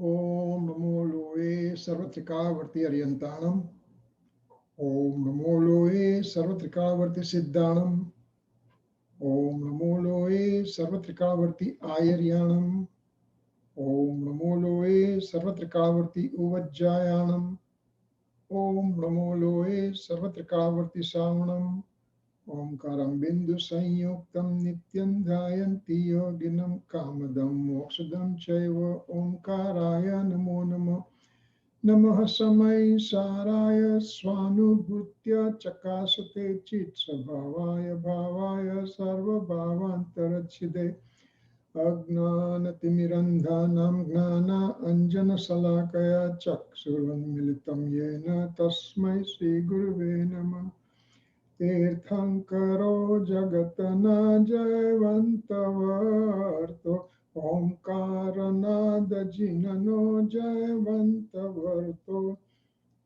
Om Namo Loe Sarvatrikavarti Aryantanam. Om Namo Loe Sarvatrikavarti Siddhanam. Om Namo Loe Sarvatrikavarti Ayaryanam. Om Namo Loe Sarvatrikavarti Uvajjayanam. Om Namo Loe Sarvatrikavarti Savanam. Omkaram Bindu Sanyuktam Nityam Dhayanti Yoginam Kamadam Moksadam Chaiva Omkaraya Namo Namo Namaha Samaysaraya Swanubhutya Chakasate Chit Sabhavaya Bhavaya Sarva Bhavantarachide Ajnanatimirandhanam Gnana Anjana Salakaya Chaksuranmilitam Yena Tasmai Sri Guruve Namah Tirthankaro Jagatana Jayvantavarto Omkaranada Jinano Jayvantavarto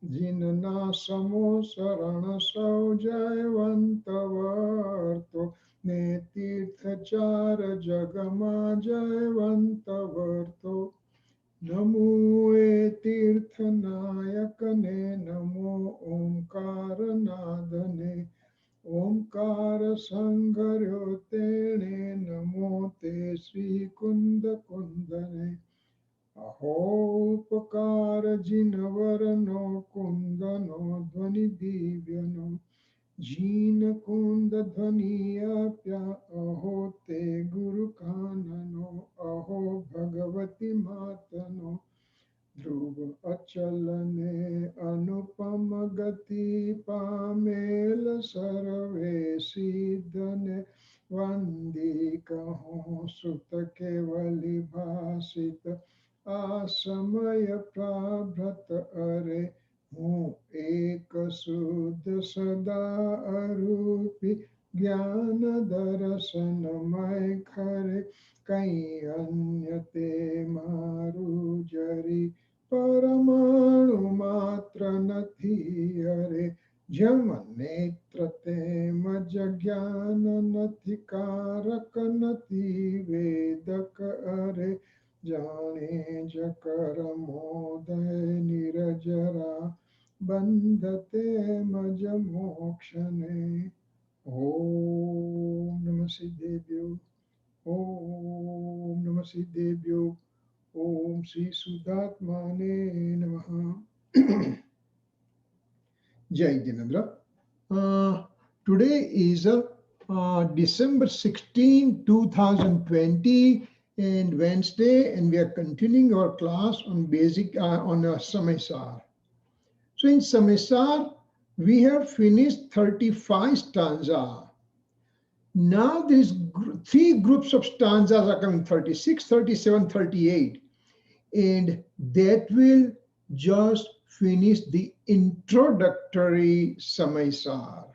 Jinana Samo Sarana Sau Jayvantavarto Netirthachara Jagama Jayvantavarto Namo Tirthanayakane Namo Omkaranadane Omkara Sangharyotene Namo Te Sri Kunda Kundane Aho Pakara Jinavarano Kundano Dhvani Divyano Jina Kunda Dhvaniyapya Aho Te Guru Kanano Aho Bhagavati Matano Dhruva Achalane Anupama Gati Pamela Sarve Siddhane Vandi Kaho Sutta Kevali Bhasita Asamaya Prabhrata Are Ho Eka Suddha Sada Arupi Jnana Darasanamay Khare Kai Anyate Maru Jari Paramanu Matra Nathi Are Jama Netra Tema Jagyana Nathi Karaka Nathi Vedaka Are Jane Jakara Moday Nirajara Bandate Majamokshane Om Namah Siddhebhyo Om Namah Siddhebhyo Om Sri Sudatmane Namaha. Jai Jinendra. Today is December 16, 2020 and Wednesday, and we are continuing our class on basic on Samaysar. So in Samaysar, we have finished 35 stanza. Now there is three groups of stanzas are coming, 36, 37, 38. And that will just finish the introductory Samaysar.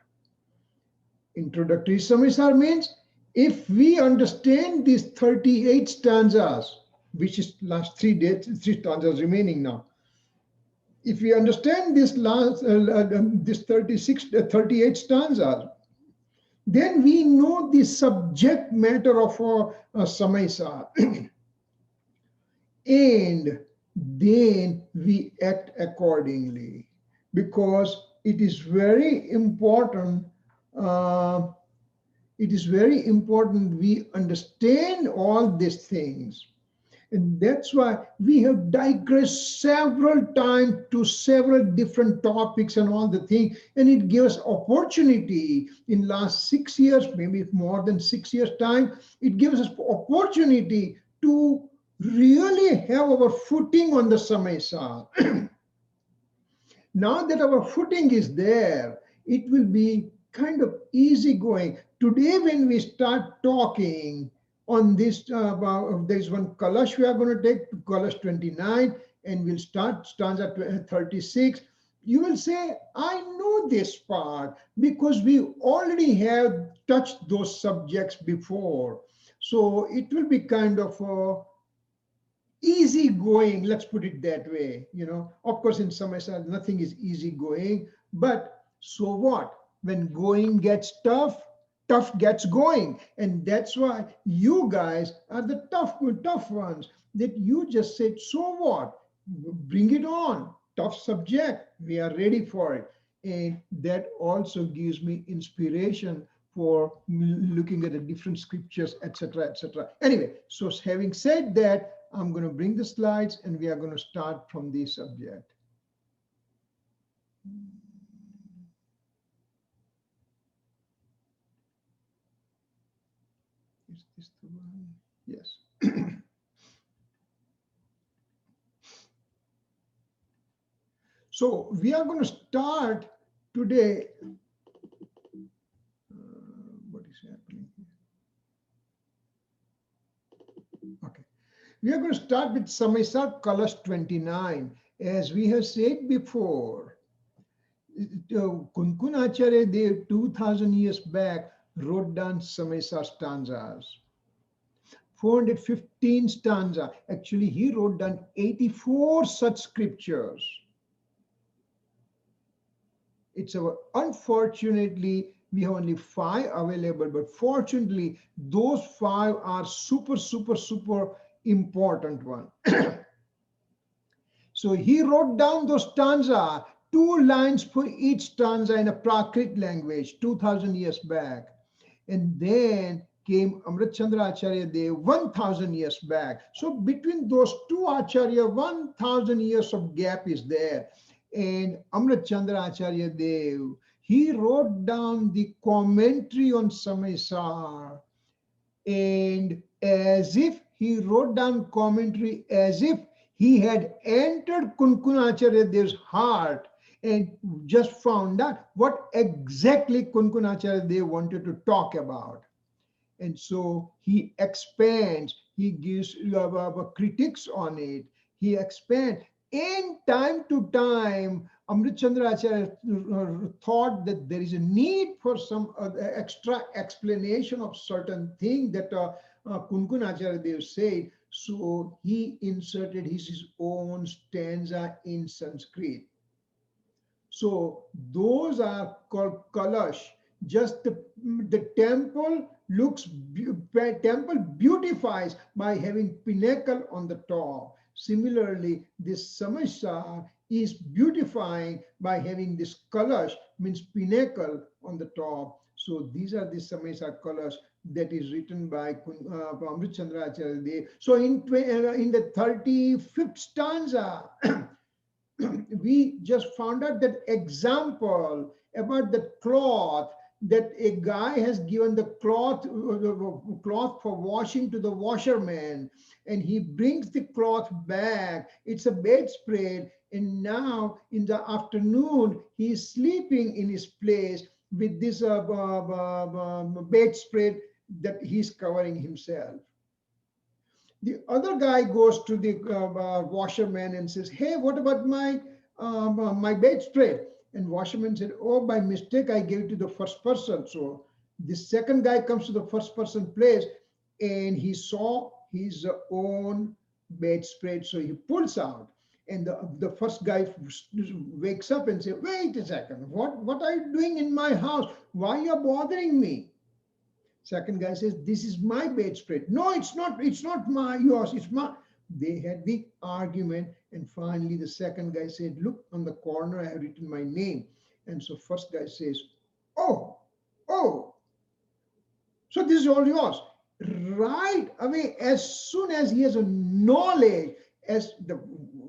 Introductory Samaysar means if we understand these 38 stanzas, which is last three stanzas remaining now. If we understand this this 38 stanzas, then we know the subject matter of a Samaysar. And then we act accordingly, because it is very important. We understand all these things. And that's why we have digressed several times to several different topics and all the things. And it gives opportunity in last 6 years, maybe more than 6 years time, it gives us opportunity to really have our footing on the Samaysar. Now that our footing is there, it will be kind of easy going. Today when we start talking on this, there's one Kalash we are going to take, Kalash 29, and we'll start stanza 36. You will say, I know this part because we already have touched those subjects before. So it will be kind of easy going, let's put it that way. Of course, in Samaysar, nothing is easy going, but so what? When going gets tough tough gets going. And that's why you guys are the tough ones, that you just said, so what? Bring it on. Tough subject. We are ready for it. And that also gives me inspiration for looking at the different scriptures, etc., etc. Anyway, so having said that, I'm going to bring the slides and we are going to start from this subject. Is this the one? Yes. So we are going to start today. What is happening here? Okay. We are going to start with Samaysar Kalash 29. As we have said before, Kunkun Acharya Dev 2000 years back wrote down Samaysar stanzas. 415 stanza. Actually, he wrote down 84 such scriptures. It's unfortunately, we have only 5 available, but fortunately, those 5 are super important one. So he wrote down those stanza, 2 lines for each stanza in a Prakrit language, 2000 years back. And then came Amrit Chandra Acharya Dev 1000 years back. So between those 2 Acharya, 1000 years of gap is there. And Amrit Chandra Acharya Dev, he wrote down the commentary on Samaysar, and as if he wrote down commentary as if he had entered Kunkun Acharya Dev's heart and just found out what exactly Kunkun Acharya Dev wanted to talk about. And so he expands, he gives critiques on it, he expands. In time to time, Amrit Chandra Acharya thought that there is a need for some extra explanation of certain thing that Kunkun Acharya Dev said. So he inserted his own stanza in Sanskrit. So those are called Kalash. Just the temple looks, temple beautifies by having pinnacle on the top. Similarly, this Samaysar is beautifying by having this Kalash, means pinnacle on the top. So these are the Samaysar Kalash that is written by Amrit Chandra Acharya Dev. So in the 35th stanza, we just found out that example about the cloth, that a guy has given the cloth for washing to the washerman, and he brings the cloth back. It's a bedspread, and now in the afternoon he is sleeping in his place with this bedspread that he's covering himself. The other guy goes to the washerman and says, "Hey, what about my bedspread?" And washerman said, "Oh, by mistake, I gave it to the first person." So the second guy comes to the first person place and he saw his own bedspread. So he pulls out, and the first guy wakes up and says, "Wait a second, what are you doing in my house? Why are you bothering me?" Second guy says, "This is my bedspread." "No, it's not yours, it's my." They had the argument, and finally the second guy said, "Look, on the corner I have written my name." And so first guy says, oh, so this is all yours. Right away, as soon as he has a knowledge, as the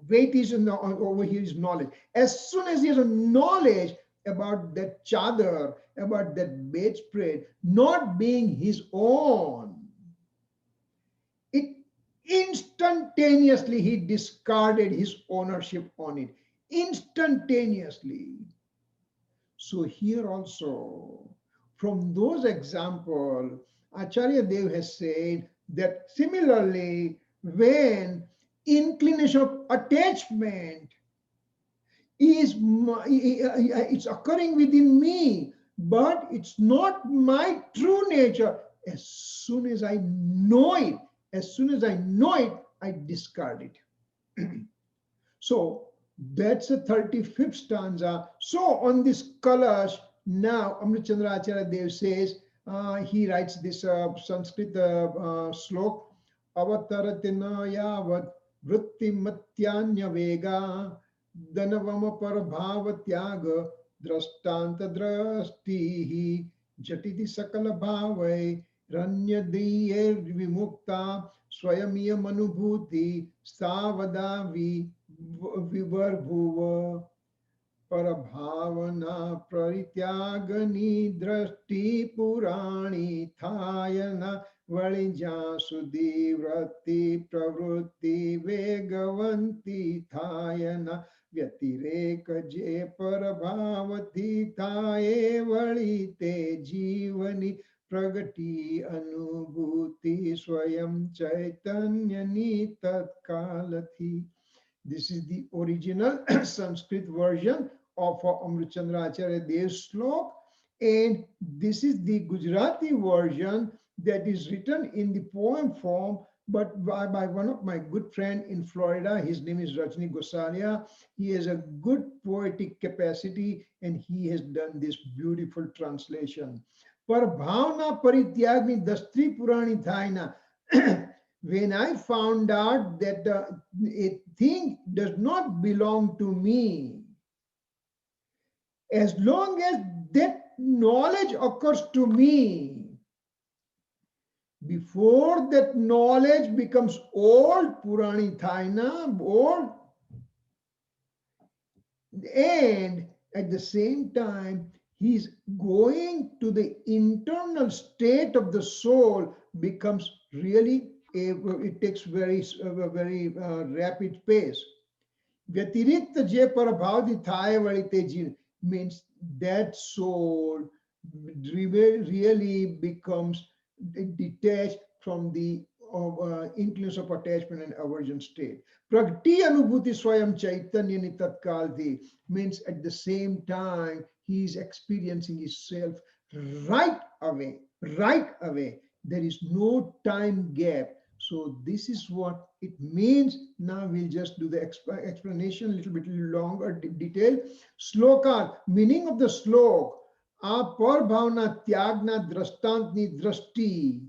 weight is over here is knowledge. As soon as he has a knowledge about that chadar, about that bedspread not being his own, it instantaneously he discarded his ownership on it. Instantaneously. So here also, from those examples, Acharya Dev has said that similarly, when inclination of attachment it's occurring within me, but it's not my true nature. As soon as I know it, I discard it. So that's the 35th stanza. So on this Kalash, now Amrit Chandra Acharya Dev says, he writes this Sanskrit slok, Avataratena yavat vritti matyanya vega danavama parabhava tyaga drastanta drastihi jatiti sakala bhavai ranya diyer vimukta swayamiyam anubhuti stavada vibharbhuva परभावना परित्यागनी दृष्टि पुराणी थायना वळि ज्यां सुधी वृत्ति प्रवृत्ति वेगवंती थायना व्यतिरेक जे परभावती थाये वळि ते जीवनी प्रगटी अनुभूति स्वयं चैतन्यनी तत्कालथी. This is the original Sanskrit version of Amritchandra Acharya Dev's slok, and this is the Gujarati version that is written in the poem form, but by one of my good friend in Florida. His name is Rajni Gosalia. He has a good poetic capacity, and he has done this beautiful translation. Par bhavna parityagni dastri purani thaina. When I found out that a thing does not belong to me, as long as that knowledge occurs to me, before that knowledge becomes old, Purani Thaina, old, and at the same time, he's going to the internal state of the soul becomes really it takes very rapid pace. Vyatiरिक्त je parabhavati thaya valite jin means that soul really becomes detached from the influence of attachment and aversion state. Pragti anubhuti swayam chaitanya nitatkalti means at the same time he is experiencing himself right away, right away. There is no time gap. So this is what it means. Now we'll just do the explanation a little bit longer detail. Sloka, meaning of the slok. Par bhavna tyagna drastantni drasti.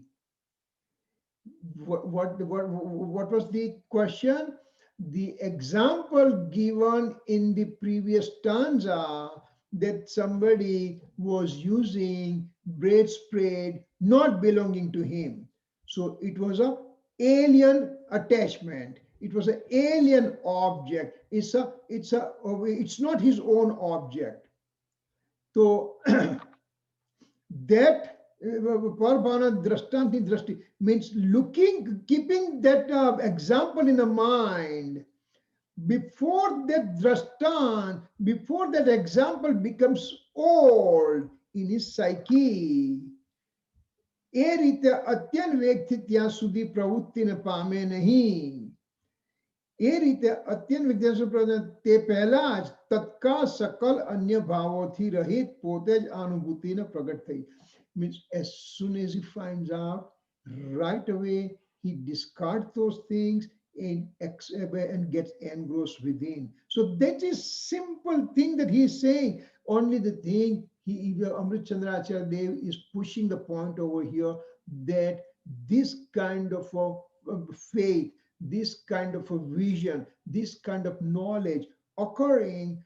What was the question? The example given in the previous stanza that somebody was using bread spread not belonging to him. So it was a alien attachment. It was an alien object. It's not his own object. So that Parvana drashtanti drashti means looking, keeping that example in the mind before that drashtan, before that example becomes old in his psyche. એ રીતે અત્યંત વેગથી ત્યાં સુધી પ્રવૃત્તિને પામે નહીં. એ રીતે અત્યંત વિદ્યાસુ તે પહેલા જ તત્કાળ સકલ अन्य ભાવોથી રહિત પોતે જ અનુભૂતિને પ્રગટ થઈ. Means as soon as he finds out, right away he discards those things and gets engrossed within. So that is simple thing that he is saying. Only the thing Amritchandra Acharya Dev is pushing the point over here that this kind of a faith, this kind of a vision, this kind of knowledge occurring,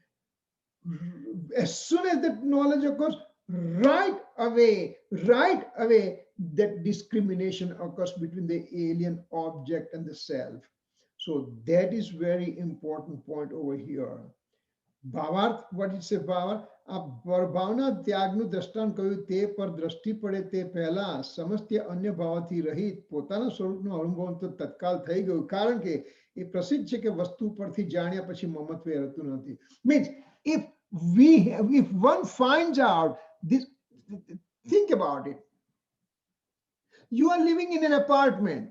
as soon as that knowledge occurs, right away, that discrimination occurs between the alien object and the self. So that is very important point over here. ભાવાર્થ what it say ભાવાર્થ આ ભાવના ત્યાગનું દ્રષ્ટાંત કહ્યું તે પર દ્રષ્ટિ પડે તે પહેલા સમસ્ત अन्य ભાવથી રહિત પોતાના સ્વરૂપનું અનુભવ તો તત્કાલ થઈ ગયું કારણ કે એ પ્રસિદ્ધ છે કે વસ્તુ પરથી જાણ્યા પછી મમત્વ રહેતું નથી. Means if one finds out this, think about it. You are living in an apartment.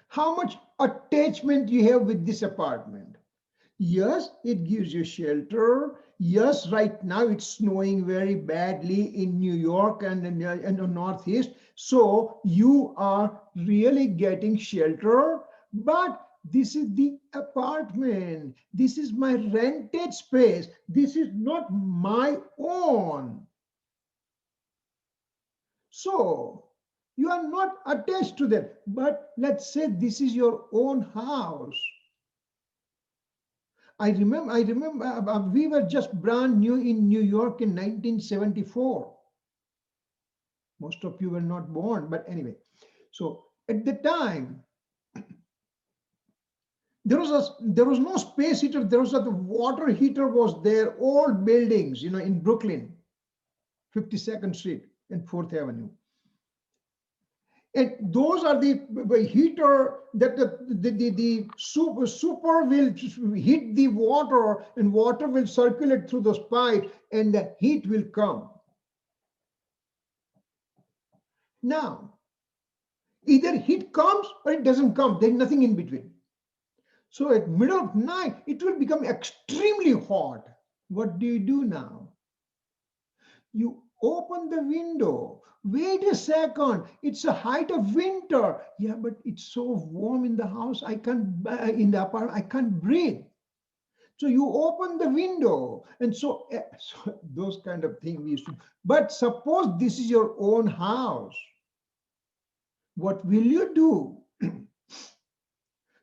How much attachment you have with this apartment? Yes, it gives you shelter. Yes, right now it's snowing very badly in New York and in the Northeast. So you are really getting shelter. But this is the apartment. This is my rented space. This is not my own. So you are not attached to that. But let's say this is your own house. I remember we were just brand new in New York in 1974. Most of you were not born, but anyway. So at the time, there was no space heater. There was the water heater was there. Old buildings, in Brooklyn, 52nd Street and 4th Avenue. And those are the heater that the super will hit the water, and water will circulate through those pipes and the heat will come. Now, either heat comes or it doesn't come. There's nothing in between. So at middle of night, it will become extremely hot. What do you do now? You open the window. Wait a second. It's a height of winter. Yeah, but it's so warm in the house. I can't, in the apartment, I can't breathe. So you open the window. And so those kind of things we used to. But suppose this is your own house. What will you do?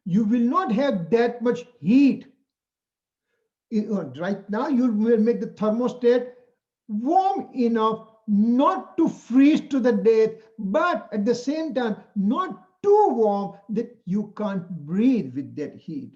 You will not have that much heat. Right now, you will make the thermostat warm enough not to freeze to the death, but at the same time, not too warm that you can't breathe with that heat.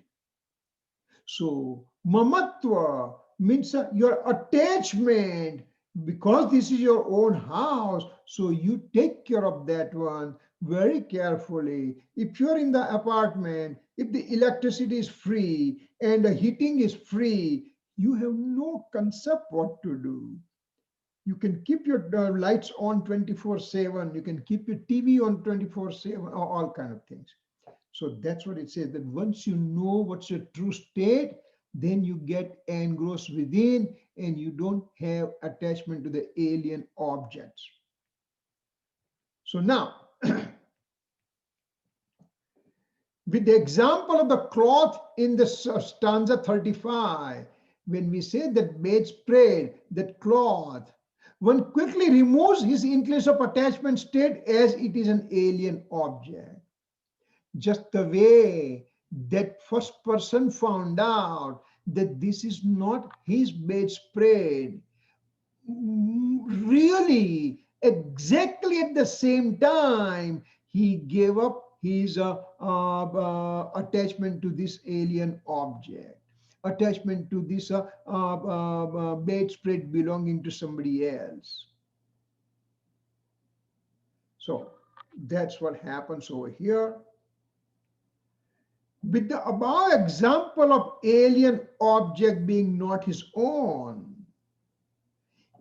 So, mamatva means your attachment, because this is your own house, so you take care of that one very carefully. If you're in the apartment, if the electricity is free and the heating is free, you have no concept what to do. You can keep your lights on 24/7. You can keep your TV on 24/7, all kind of things. So that's what it says, that once you know what's your true state, then you get engrossed within and you don't have attachment to the alien objects. So now, with the example of the cloth in the stanza 35, when we say that bedspread, that cloth, one quickly removes his inclination of attachment state as it is an alien object. Just the way that first person found out that this is not his bedspread, really, exactly at the same time, he gave up his attachment to this alien object, attachment to this bedspread belonging to somebody else. So that's what happens over here. With the above example of alien object being not his own,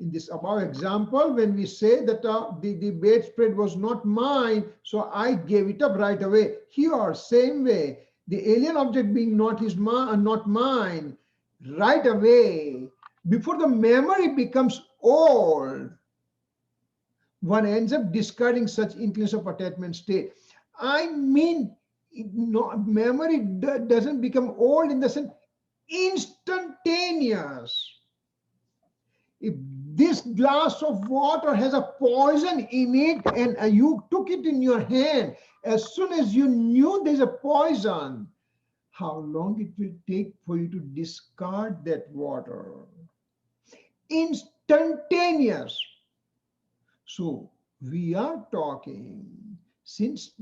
in this above example, when we say that the bedspread was not mine, so I gave it up right away. Here, same way, the alien object being not mine, right away, before the memory becomes old, one ends up discarding such inclination of attachment state. I mean, memory doesn't become old in the sense instantaneous. If this glass of water has a poison in it and you took it in your hand, as soon as you knew there's a poison, how long it will take for you to discard that water? Instantaneous. So we are talking since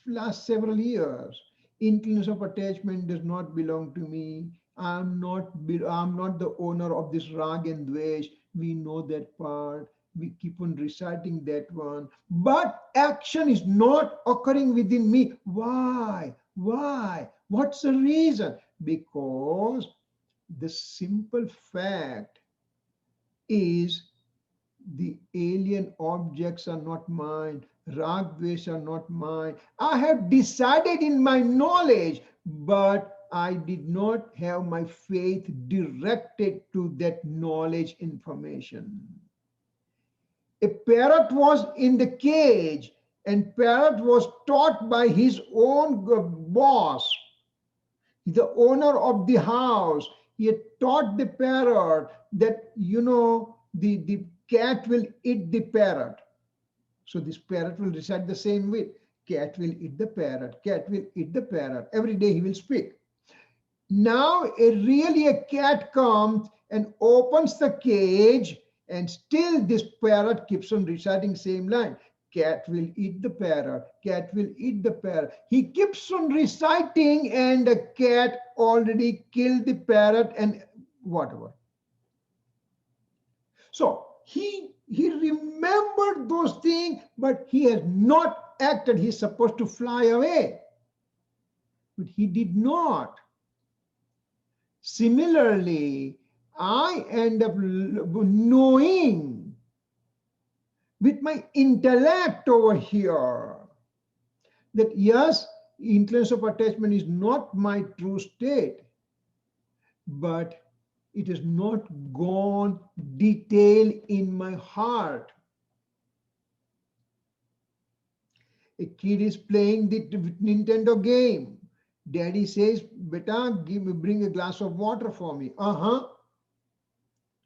last several years, inclination of attachment does not belong to me. I'm not the owner of this rag and dvesh. We know that part. We keep on reciting that one. But action is not occurring within me. Why? Why? What's the reason? Because the simple fact is the alien objects are not mine. Rag dvesh are not mine. I have decided in my knowledge, but I did not have my faith directed to that knowledge information. A parrot was in the cage, and parrot was taught by his own boss, the owner of the house. He had taught the parrot that, the cat will eat the parrot. So this parrot will recite the same way. Cat will eat the parrot. Cat will eat the parrot. Every day he will speak. Now really a cat comes and opens the cage, and still this parrot keeps on reciting same line. Cat will eat the parrot. Cat will eat the parrot. He keeps on reciting, and the cat already killed the parrot and whatever. So he remembered those things, but he has not acted. He's supposed to fly away, but he did not. Similarly, I end up knowing with my intellect over here that yes, influence of attachment is not my true state, but it has not gone detail in my heart. A kid is playing the Nintendo game. Daddy says, "Beta, bring a glass of water for me."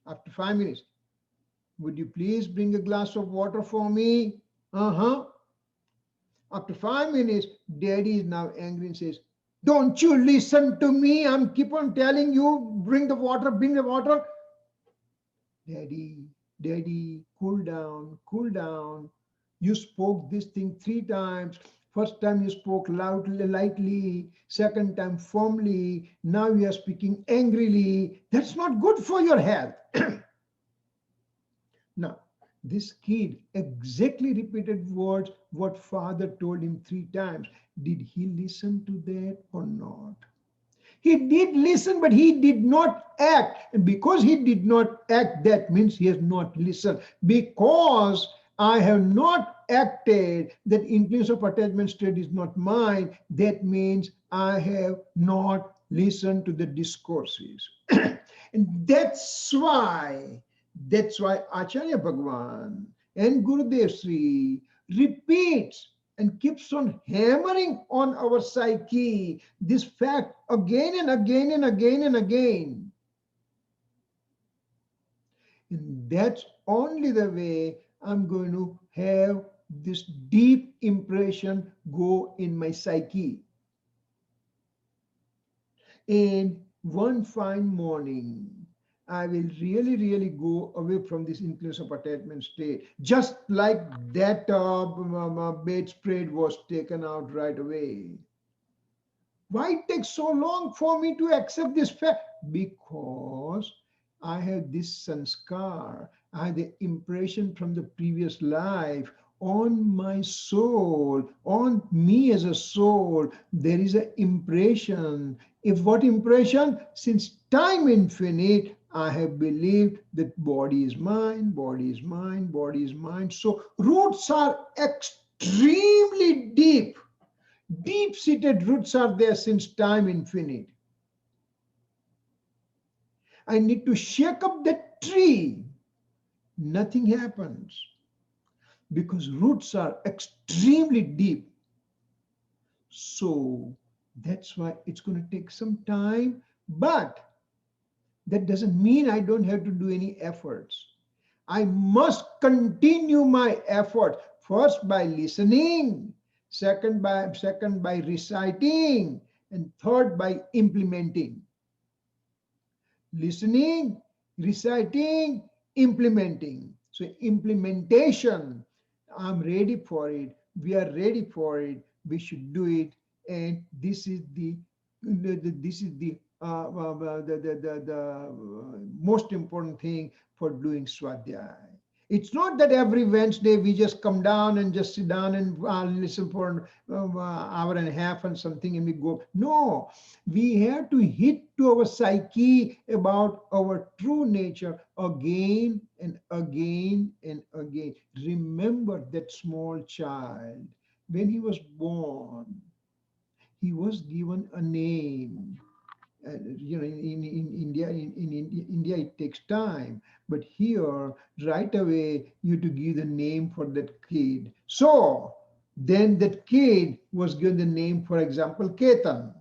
After 5 minutes, "Would you please bring a glass of water for me?" After 5 minutes, Daddy is now angry and says, "Don't you listen to me? I'm keep on telling you, bring the water, bring the water." Daddy, cool down, cool down. You spoke this thing 3 times. First time you spoke loudly, lightly. Second time firmly. Now you are speaking angrily. That's not good for your health. Now, this kid exactly repeated words what father told him 3 times. Did he listen to that or not? He did listen, but he did not act. And because he did not act, that means he has not listened. Because I have not acted, that influence of attachment state is not mine, that means I have not listened to the discourses. And that's why Acharya Bhagwan and Gurudev Sri repeats and keeps on hammering on our psyche this fact again and again and again and again. And that's only the way I'm going to have this deep impression go in my psyche. And one fine morning, I will really go away from this influence of attachment state. Just like that bedspread was taken out right away. Why it takes so long for me to accept this fact? Because I have this sanskar, I have the impression from the previous life on my soul, on me as a soul. There is an impression. If what impression? Since time infinite, I have believed that body is mine, body is mine, body is mine. So roots are extremely deep. Deep-seated roots are there since time infinite. I need to shake up that tree. Nothing happens because roots are extremely deep. So that's why it's going to take some time, but that doesn't mean I don't have to do any efforts. I must continue my effort, first by listening, second by reciting, and third by implementing. Listening, reciting, implementing. So implementation, I'm ready for it. We are ready for it. We should do it. And this is the most important thing for doing Swadhyay. It's not that every Wednesday we just come down and just sit down and listen for an hour and a half and something and we go. No, we have to hit to our psyche about our true nature again and again and again. Remember that small child, when he was born, he was given a name. In India, in India, it takes time. But here, right away, you have to give the name for that kid. So then that kid was given the name, for example, Ketan.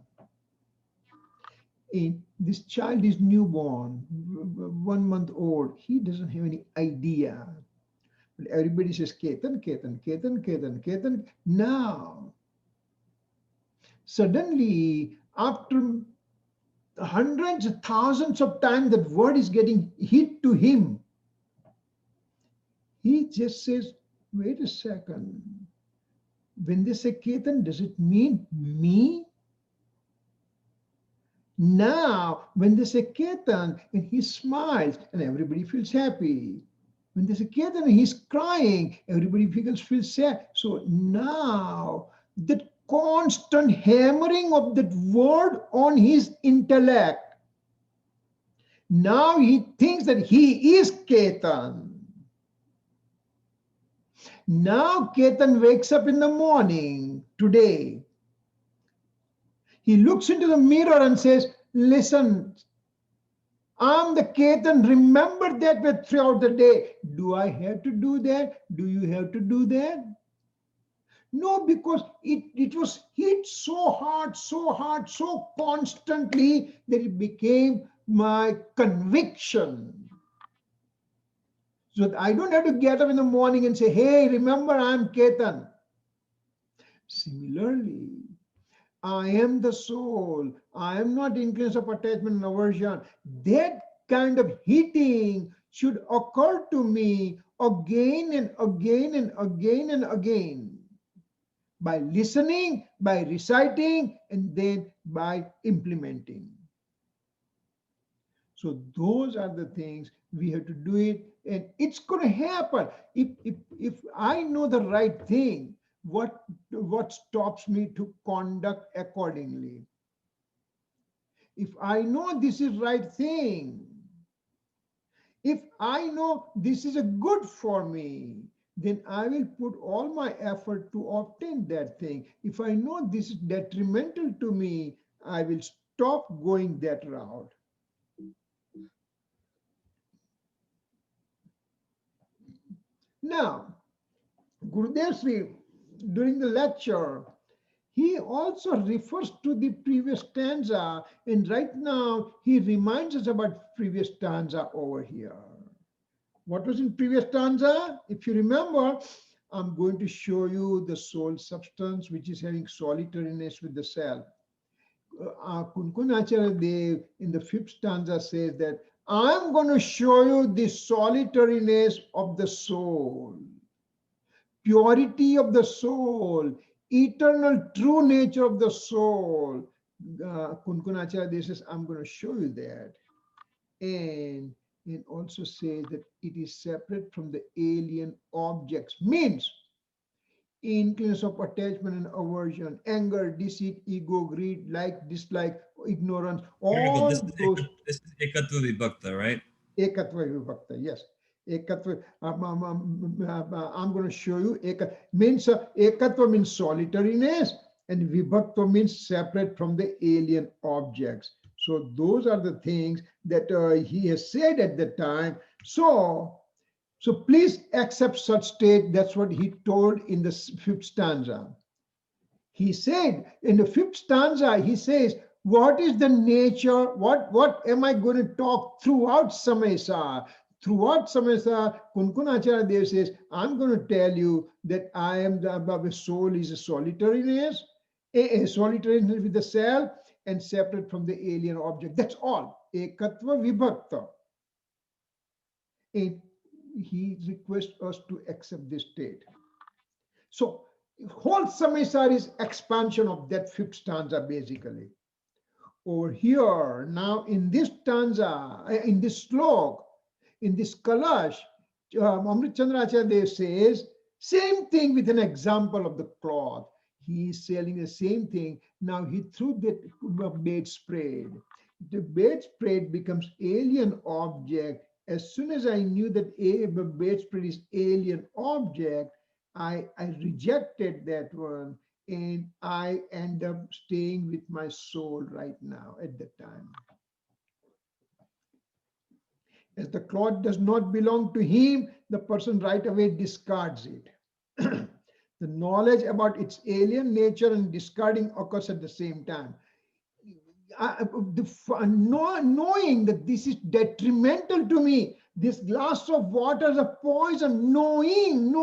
This child is newborn, 1 month old. He doesn't have any idea. But everybody says Ketan, Ketan, Ketan, Ketan, Ketan. Now, suddenly, after hundreds of thousands of times that word is getting hit to him, he just says, wait a second. When they say Ketan, does it mean me? Now, when they say Ketan, and he smiles, and everybody feels happy. When they say Ketan, and he's crying, everybody feels sad. So now, that constant hammering of that word on his intellect, now he thinks that he is Ketan. Now Ketan wakes up in the morning today. He looks into the mirror and says, listen, I'm the Ketan. Remember that throughout the day. Do I have to do that? Do you have to do that? No, because it was hit so hard, so constantly that it became my conviction. So that I don't have to get up in the morning and say, hey, remember I'm Ketan. Similarly, I am the soul. I am not inclination of attachment and aversion. That kind of hitting should occur to me again and again and again and again, by listening, by reciting, and then by implementing. So those are the things we have to do it, and it's going to happen. If I know the right thing, what stops me to conduct accordingly? If I know this is right thing, if I know this is a good for me, then I will put all my effort to obtain that thing. If I know this is detrimental to me, I will stop going that route. Now, Gurudev Sri, during the lecture, he also refers to the previous stanza, and right now he reminds us about previous stanza over here. What was in previous stanza? If you remember, I'm going to show you the soul substance which is having solitariness with the self. Kunkun Acharya Dev in the fifth stanza says that I'm going to show you the solitariness of the soul, purity of the soul, eternal true nature of the soul. Kunkun Acharya Dev says, I'm going to show you that. And it also says that it is separate from the alien objects, means inclination of attachment and aversion, anger, deceit, ego, greed, like, dislike, ignorance, Very good. all those. This is Ekatva Vibhakta, right? Ekatva vibhakta, yes. Ekatva, I'm going to show you. Means ekatva means solitariness, and vibhakta means separate from the alien objects. So those are the things that he has said at the time. So please accept such state. That's what he told in the fifth stanza. He said in the fifth stanza, he says, what is the nature? What am I going to talk throughout Samaysar? Throughout Samaysar, Kunkun Acharya Dev says, I'm going to tell you that I am the soul is a solitariness, a solitariness with the self and separate from the alien object. That's all. Ekatva vibhakta. And he requests us to accept this state. So whole Samaysar is expansion of that fifth stanza basically. Over here, now in this stanza, in this slok, in this Kalash, Amrit Chandra Acharya Dev says, same thing with an example of the cloth. He is selling the same thing. Now he threw that bedspread. The bedspread becomes alien object. As soon as I knew that a bedspread is alien object, I rejected that one, and I end up staying with my soul right now at the time. As the cloth does not belong to him, the person right away discards it. The knowledge about its alien nature and discarding occurs at the same time. knowing that this is detrimental to me, this glass of water is a poison, knowing,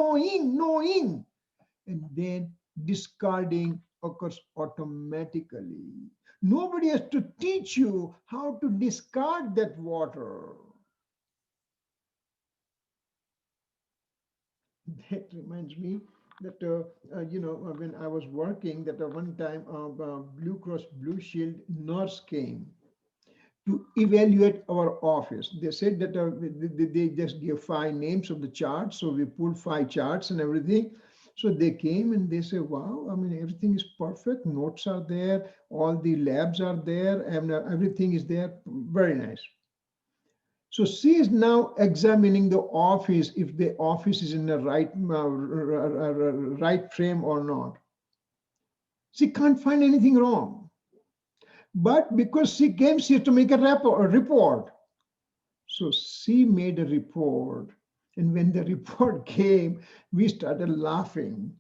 and then discarding occurs automatically. Nobody has to teach you how to discard that water. That reminds me that when I was working, that one time Blue Cross Blue Shield nurse came to evaluate our office. They said that they just give 5 names of the charts, so we pulled 5 charts and everything. So they came and they say, "Wow, I mean everything is perfect. Notes are there, all the labs are there, and everything is there. Very nice." So she is now examining the office, if the office is in the right frame or not. She can't find anything wrong. But because she came, she has to make a report. So she made a report. And when the report came, we started laughing.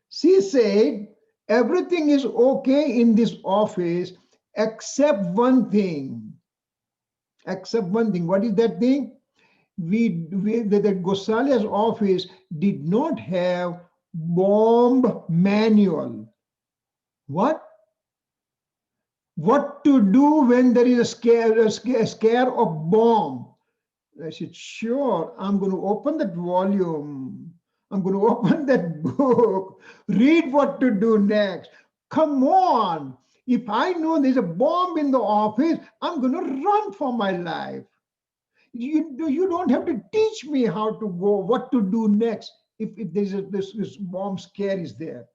She said, everything is okay in this office except one thing. Except one thing. What is that thing? The Gosalia's office did not have bomb manual. What? What to do when there is a scare of bomb? I said, sure, I'm going to open that volume. I'm going to open that book, read what to do next. Come on. If I know there's a bomb in the office, I'm going to run for my life. You don't have to teach me how to go, what to do next if there's this bomb scare is there.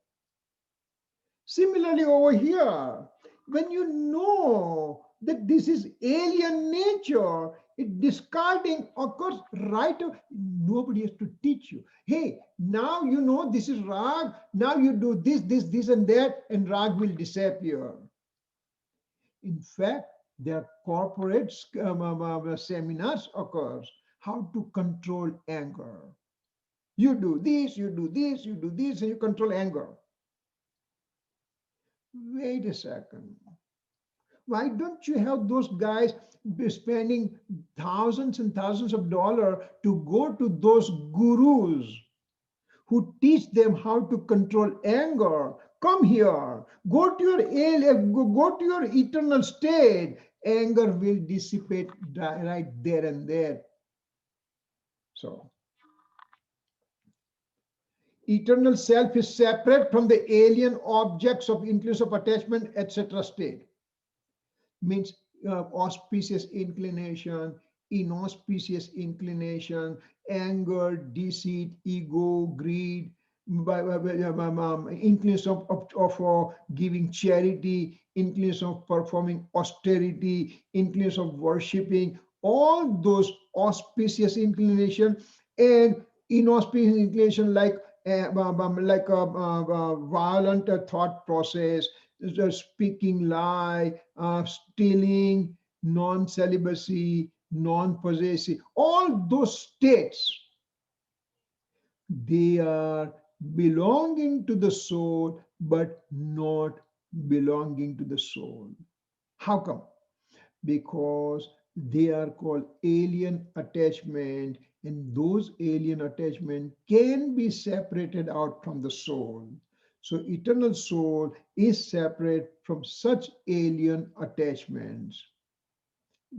Similarly, over here, when you know that this is alien nature, it discarding occurs right away. Nobody has to teach you. Hey, now you know this is rag. Now you do this, and that, and rag will disappear. In fact, there are corporate seminars occurs how to control anger. You do this, you do this, you do this, and you control anger. Wait a second. Why don't you have those guys be spending thousands and thousands of dollars to go to those gurus who teach them how to control anger? Come here, go to go to your eternal state. Anger will dissipate right there and there. So, eternal self is separate from the alien objects of inclusive attachment, etc. state. Means auspicious inclination, inauspicious inclination, anger, deceit, ego, greed, inclination of giving charity, inclination of performing austerity, inclination of worshipping, all those auspicious inclination and inauspicious inclination like a violent thought process, speaking lie, stealing, non-celibacy, non-possessive, all those states, they are belonging to the soul, but not belonging to the soul. How come? Because they are called alien attachment, and those alien attachment can be separated out from the soul. So eternal soul is separate from such alien attachments.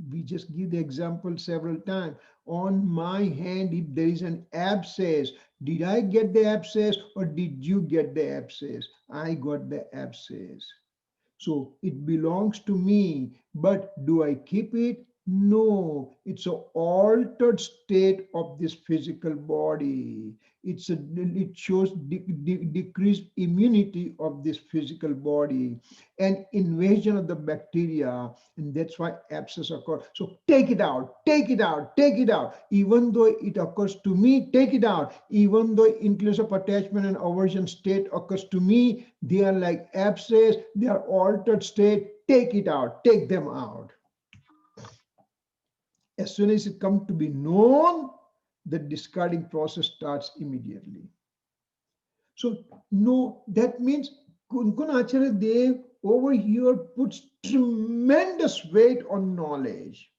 We just give the example several times. On my hand, if there is an abscess, did I get the abscess or did you get the abscess? I got the abscess. So it belongs to me, but do I keep it? No, it's an altered state of this physical body. It shows decreased immunity of this physical body and invasion of the bacteria, and that's why abscess occurs. So take it out, take it out, take it out. Even though it occurs to me, take it out. Even though inclusive attachment and aversion state occurs to me, they are like abscess, they are altered state. Take it out, take them out. As soon as it comes to be known, the discarding process starts immediately. So, no, that means Kunkun Acharya Dev over here puts tremendous weight on knowledge.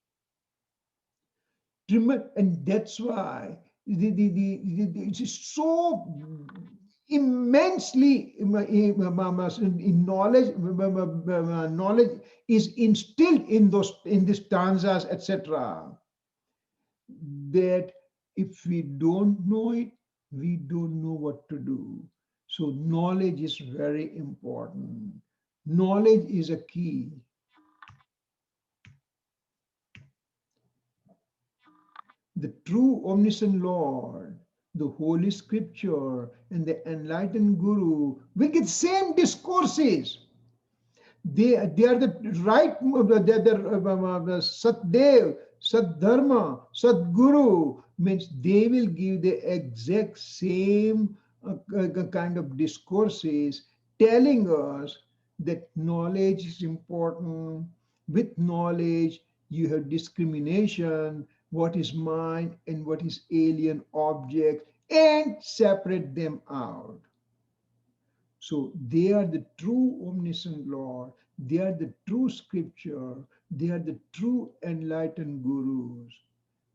And that's why it is so immensely in knowledge is instilled in these stanzas, etc., that if we don't know it, we don't know what to do. So knowledge is very important. Knowledge is a key. The true omniscient Lord, the Holy Scripture, and the enlightened Guru will get same discourses. They are the right, the Satdev, Satdharma, Sadguru, means they will give the exact same kind of discourses telling us that knowledge is important. With knowledge, you have discrimination, what is mine and what is alien object, and separate them out. So they are the true omniscient Lord, they are the true scripture, they are the true enlightened gurus.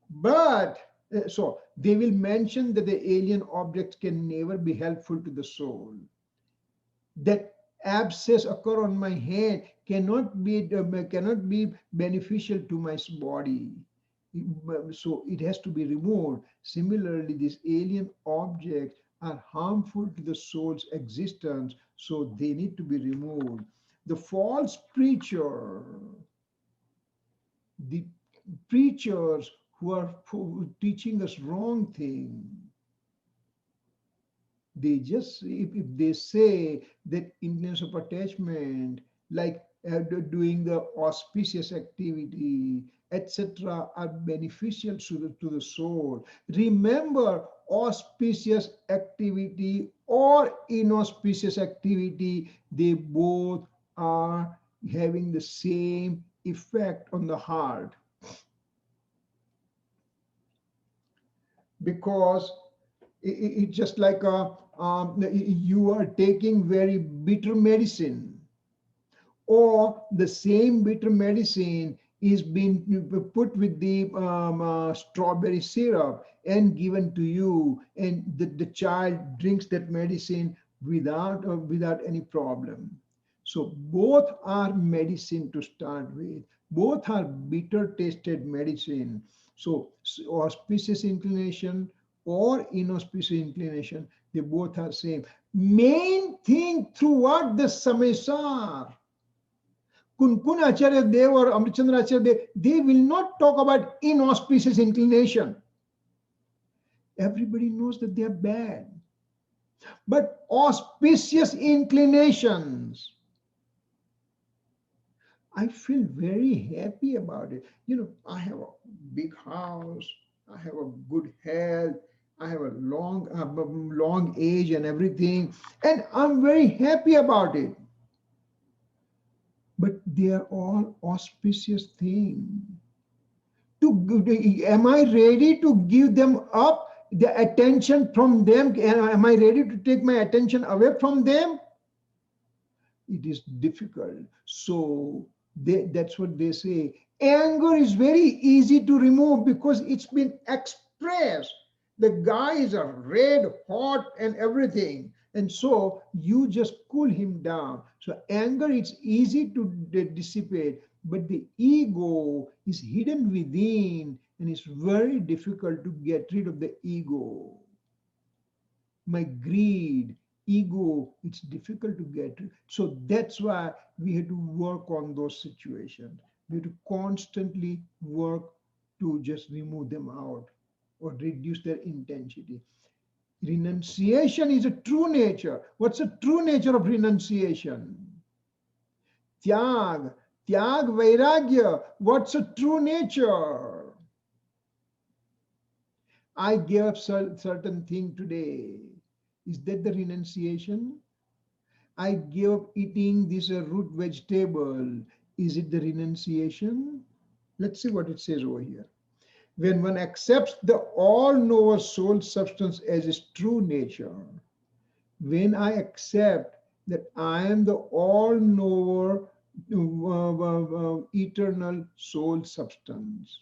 But so they will mention that the alien objects can never be helpful to the soul. That abscess occur on my hand cannot be beneficial to my body. So it has to be removed. Similarly, these alien objects are harmful to the soul's existence, so they need to be removed. The false preacher, the preachers who are teaching us wrong thing, they just, if they say that influence of attachment, like doing the auspicious activity, etc., are beneficial to the soul. Remember, auspicious activity or inauspicious activity, they both are having the same effect on the heart, because it's just like you are taking very bitter medicine, or the same bitter medicine is being put with the strawberry syrup and given to you, and the child drinks that medicine without any problem. So both are medicine to start with. Both are bitter tasted medicine. So auspicious inclination or inauspicious inclination, they both are same. Main thing throughout the Samaysar, Kun Acharya Dev or Amritchandra Acharya Dev, they will not talk about inauspicious inclination. Everybody knows that they are bad. But auspicious inclinations, I feel very happy about it. I have a big house, I have a good health, I have a long age and everything, and I'm very happy about it. But they are all auspicious things. Am I ready to give them up the attention from them? Am I ready to take my attention away from them? It is difficult. So that's what they say. Anger is very easy to remove because it's been expressed. The guys are red hot and everything, and so you just cool him down. So anger, it's easy to dissipate, but the ego is hidden within, and it's very difficult to get rid of the ego. My greed, ego, it's difficult to get rid. So that's why we have to work on those situations. We have to constantly work to just remove them out or reduce their intensity. Renunciation is a true nature. What's the true nature of renunciation? Tyag, Tyag Vairagya. What's a true nature? I gave up certain thing today. Is that the renunciation? I gave up eating this root vegetable. Is it the renunciation? Let's see what it says over here. When one accepts the all-knower soul substance as its true nature, when I accept that I am the all-knower, eternal soul substance.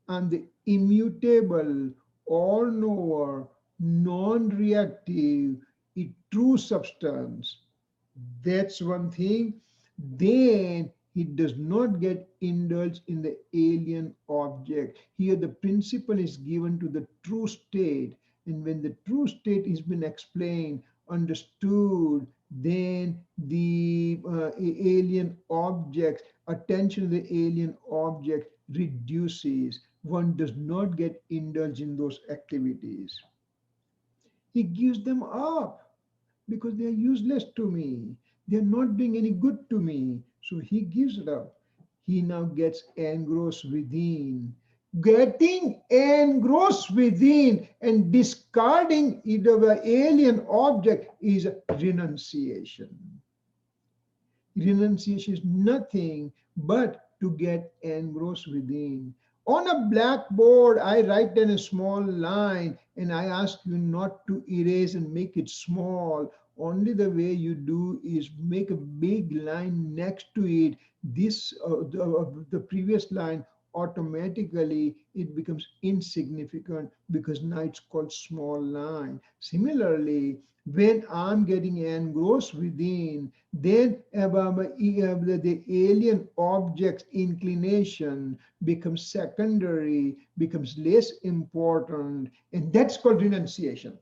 I'm the immutable, all-knower, non-reactive, true substance. That's one thing. Then he does not get indulged in the alien object. Here the principle is given to the true state. And when the true state has been explained, understood, then the alien object, attention to the alien object reduces. One does not get indulged in those activities. He gives them up because they are useless to me. They are not doing any good to me. So he gives it up. He now gets engrossed within. Getting engrossed within and discarding the alien object is renunciation. Renunciation is nothing but to get engrossed within. On a blackboard, I write in a small line and I ask you not to erase and make it small. Only the way you do is make a big line next to it. This, the previous line, automatically it becomes insignificant because now it's called small line. Similarly, when I'm getting engrossed within, then the alien object's inclination becomes secondary, becomes less important, and that's called renunciation.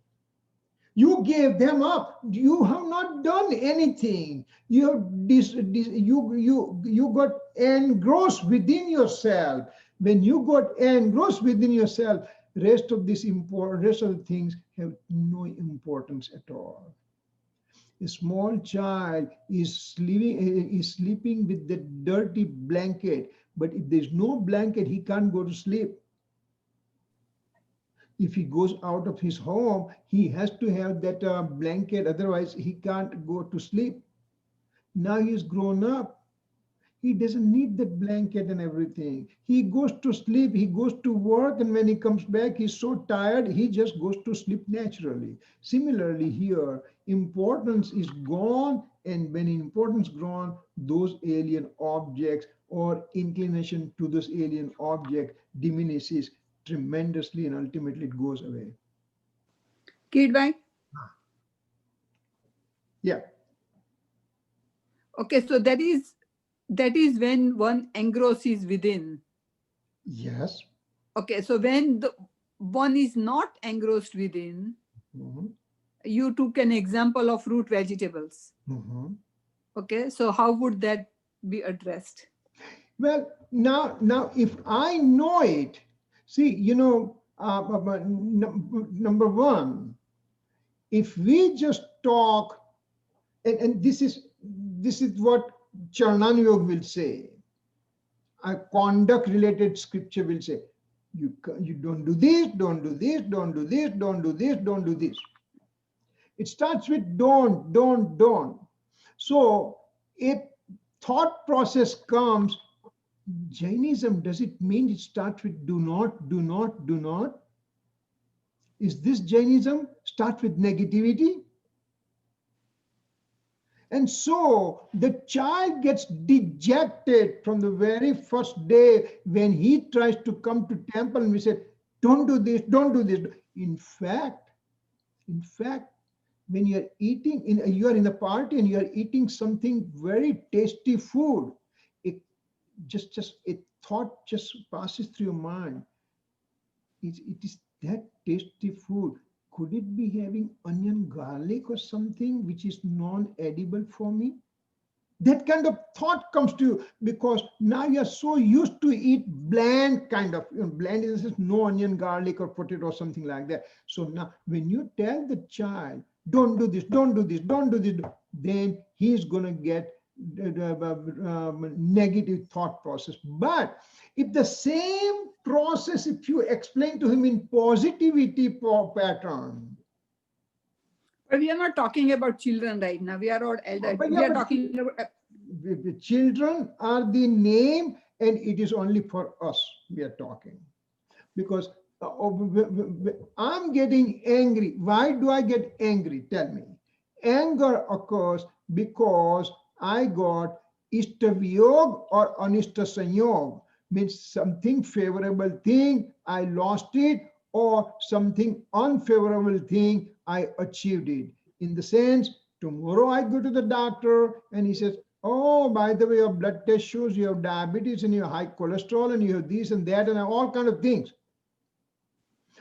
You gave them up. You have not done anything. You got engrossed within yourself. When you got engrossed within yourself, rest of the things have no importance at all. A small child is sleeping with the dirty blanket, but if there's no blanket, he can't go to sleep. If he goes out of his home, he has to have that blanket, otherwise he can't go to sleep. Now he's grown up. He doesn't need that blanket and everything. He goes to sleep, he goes to work, and when he comes back, he's so tired, he just goes to sleep naturally. Similarly, here, importance is gone, and when importance gone, those alien objects or inclination to this alien object diminishes tremendously, and ultimately it goes away. Kirit, Yeah. okay, so that is when one engrosses within. Yes. Okay, so when one is not engrossed within, you took an example of root vegetables. Okay, so how would that be addressed? Well, now, if I know it, see, number one, if we just talk, and this is what Charnan Yoga will say, a conduct-related scripture will say, you don't do this, don't do this, don't do this, don't do this, don't do this. It starts with don't. So if thought process comes, Jainism, does it mean it starts with do not, do not, do not? Is this Jainism start with negativity? And so the child gets dejected from the very first day when he tries to come to temple and we say, don't do this, don't do this. In fact, when you're eating, you are in a party and you are eating something very tasty food, it just a thought just passes through your mind. It is that tasty food. Could it be having onion, garlic or something which is non-edible for me? That kind of thought comes to you because now you're so used to eat bland kind of, bland in the sense no onion, garlic or potato or something like that. So now when you tell the child, don't do this, don't do this, don't do this, then he's going to get negative thought process. But if the same process, if you explain to him in positivity pattern. But we are not talking about children right now. We are all elders. We are talking about... The children are the name, and it is only for us we are talking. Because I'm getting angry. Why do I get angry? Tell me. Anger occurs because I got istaviyog or anista sanyog, means something favorable thing, I lost it, or something unfavorable thing, I achieved it. In the sense, tomorrow I go to the doctor and he says, oh, by the way, your blood test shows you have diabetes and you have high cholesterol and you have this and that and all kind of things.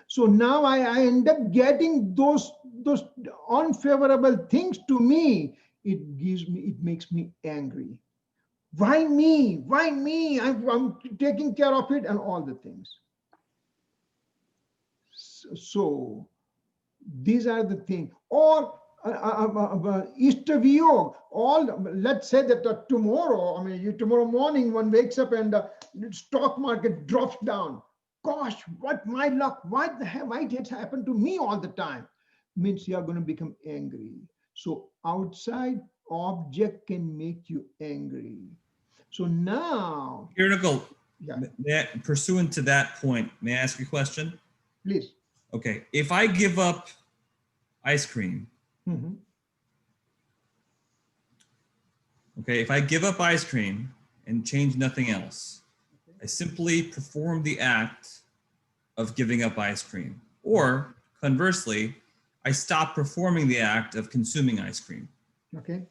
So now I end up getting those unfavorable things to me. It makes me angry. Why me? Why me? I'm taking care of it and all the things. So these are the things. Or Istaviyog, all, let's say that tomorrow, tomorrow morning one wakes up and the stock market drops down. Gosh, what my luck, why it happened to me all the time? Means you are going to become angry. So outside object can make you angry. So now, Critical. yeah, Pursuant to that point, may I ask you a question? please. Okay, if I give up ice cream, okay, if I give up ice cream and change nothing else, I simply perform the act of giving up ice cream. Or conversely, I stop performing the act of consuming ice cream, Okay.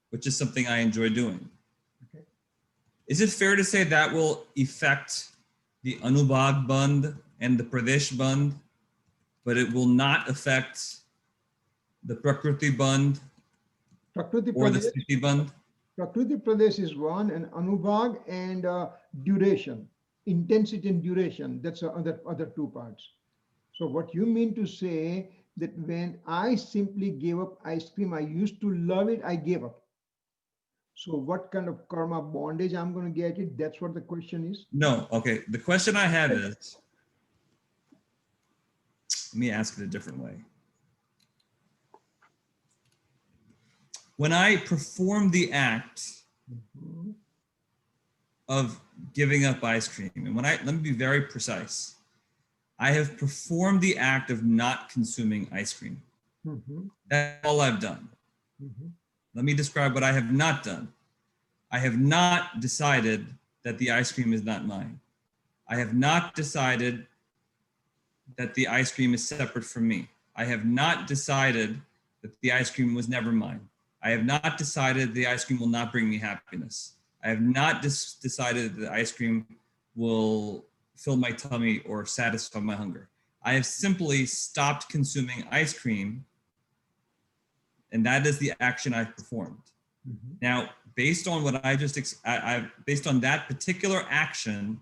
which is something I enjoy doing. Okay. Is it fair to say that will affect the Anubhag Bandh and the Pradesh Bandh, but it will not affect the Prakriti Bandh Prakriti or the Pradesh. Sthiti Bandh? Prakriti Pradesh is one, and Anubhag and duration, intensity and duration. That's other two parts. So what you mean to say that when I simply gave up ice cream, I used to love it, I gave up. So what kind of karma bondage I'm going to get it? That's what the question is. No, okay. The question I have is, let me ask it a different way. When I perform the act of giving up ice cream, and let me be very precise, I have performed the act of not consuming ice cream. That's all I've done. Let me describe what I have not done. I have not decided that the ice cream is not mine. I have not decided that the ice cream is separate from me. I have not decided that the ice cream was never mine. I have not decided the ice cream will not bring me happiness. I have not decided that the ice cream will fill my tummy or satisfy my hunger. I have simply stopped consuming ice cream, and that is the action I've performed. Now, based on what I just, based on that particular action,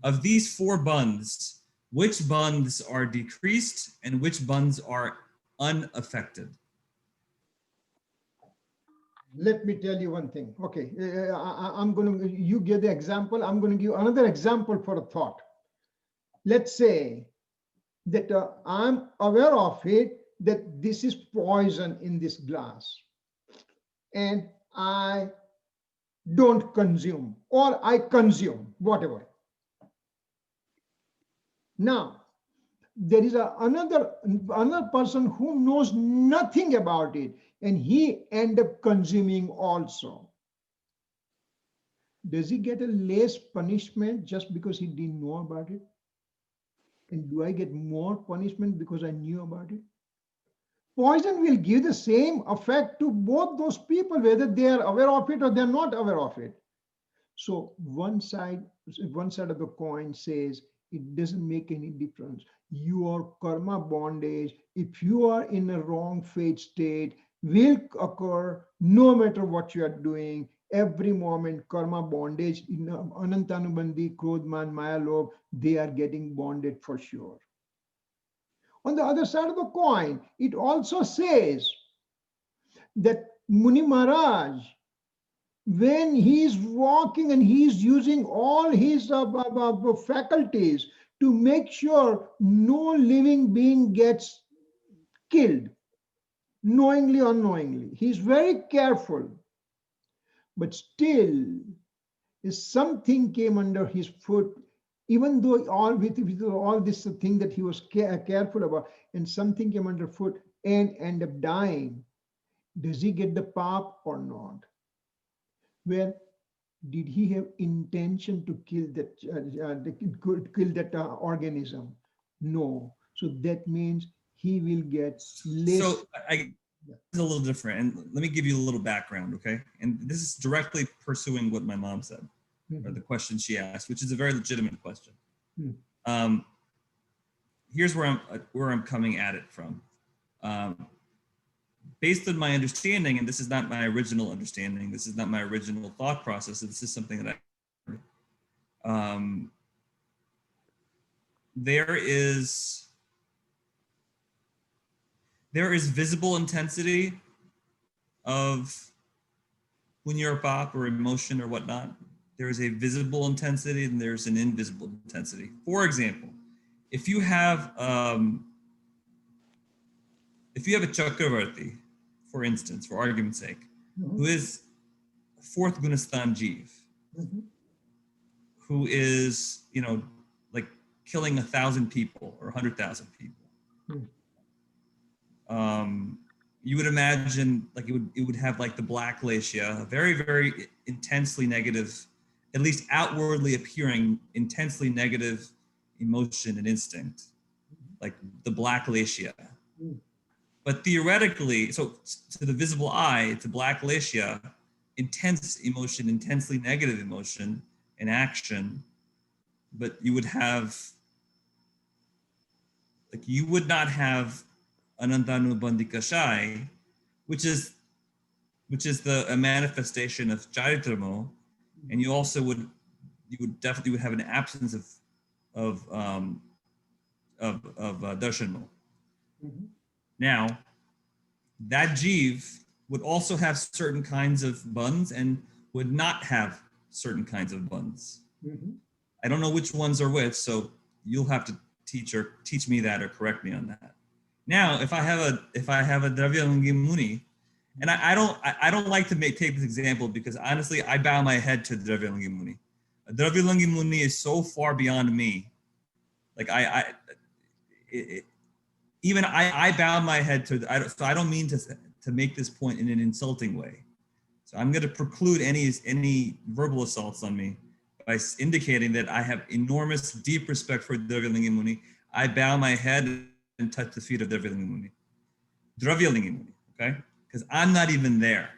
of these four bandhs, which bandhs are decreased and which bandhs are unaffected? Let me tell you one thing. Okay, I'm going to, you give the example, I'm going to give another example for a thought. Let's say that I'm aware of it, that this is poison in this glass, and I don't consume, or I consume, whatever. Now, there is another person who knows nothing about it, and he end up consuming also. Does he get a less punishment just because he didn't know about it? And do I get more punishment because I knew about it? Poison will give the same effect to both those people, whether they are aware of it or they're not aware of it. So one side of the coin says it doesn't make any difference. Your karma bondage, if you are in a wrong fate state, will occur no matter what you are doing. Every moment, karma bondage, in Anantanubandhi, Krodman, Maya, Lobh, they are getting bonded for sure. On the other side of the coin, it also says that Muni Maharaj, when he's walking and he's using all his faculties to make sure no living being gets killed, knowingly or unknowingly, he's very careful. But still, if something came under his foot, even though with all this thing that he was careful about, and something came underfoot and end up dying, Does he get the pap or not? Well, did he have intention to kill that kill that organism? No. So that means he will get less. So I it's a little different, and let me give you a little background, okay? And this is directly pursuing what my mom said, or the question she asked, which is a very legitimate question. Here's where I'm coming at it from. Based on my understanding, and this is not my original understanding, this is not my original thought process, this is something that there is visible intensity of Punyarpap or emotion or whatnot. There is a visible intensity and there's an invisible intensity. For example, if you have a Chakravarti, for instance, for argument's sake, who is fourth Gunastan Jeev, who is, like killing 1,000 people or 100,000 people. You would imagine like it would have like the black glacia, a very, very intensely negative, at least outwardly appearing intensely negative emotion and instinct, like the black glacia. But theoretically, so to the visible eye, it's a black glacia, intense emotion, intensely negative emotion and action. But you would not have Anantanubandhi Kashai, which is a manifestation of Charitramo, and you definitely would have an absence of Darshanmo. Now, that Jeev would also have certain kinds of buns and would not have certain kinds of buns. I don't know which ones are which, so you'll have to teach me that or correct me on that. Now, if I have a Dravyalingi Muni, and I don't like to take this example because honestly, I bow my head to Dravyalingi Muni. A Dravyalingi Muni is so far beyond me. Like I bow my head to. So I don't mean to make this point in an insulting way. So I'm going to preclude any verbal assaults on me by indicating that I have enormous, deep respect for Dravyalingi Muni. I bow my head and touch the feet of Dravyalingi Muni. Dravyalingi Muni, okay? Because I'm not even there.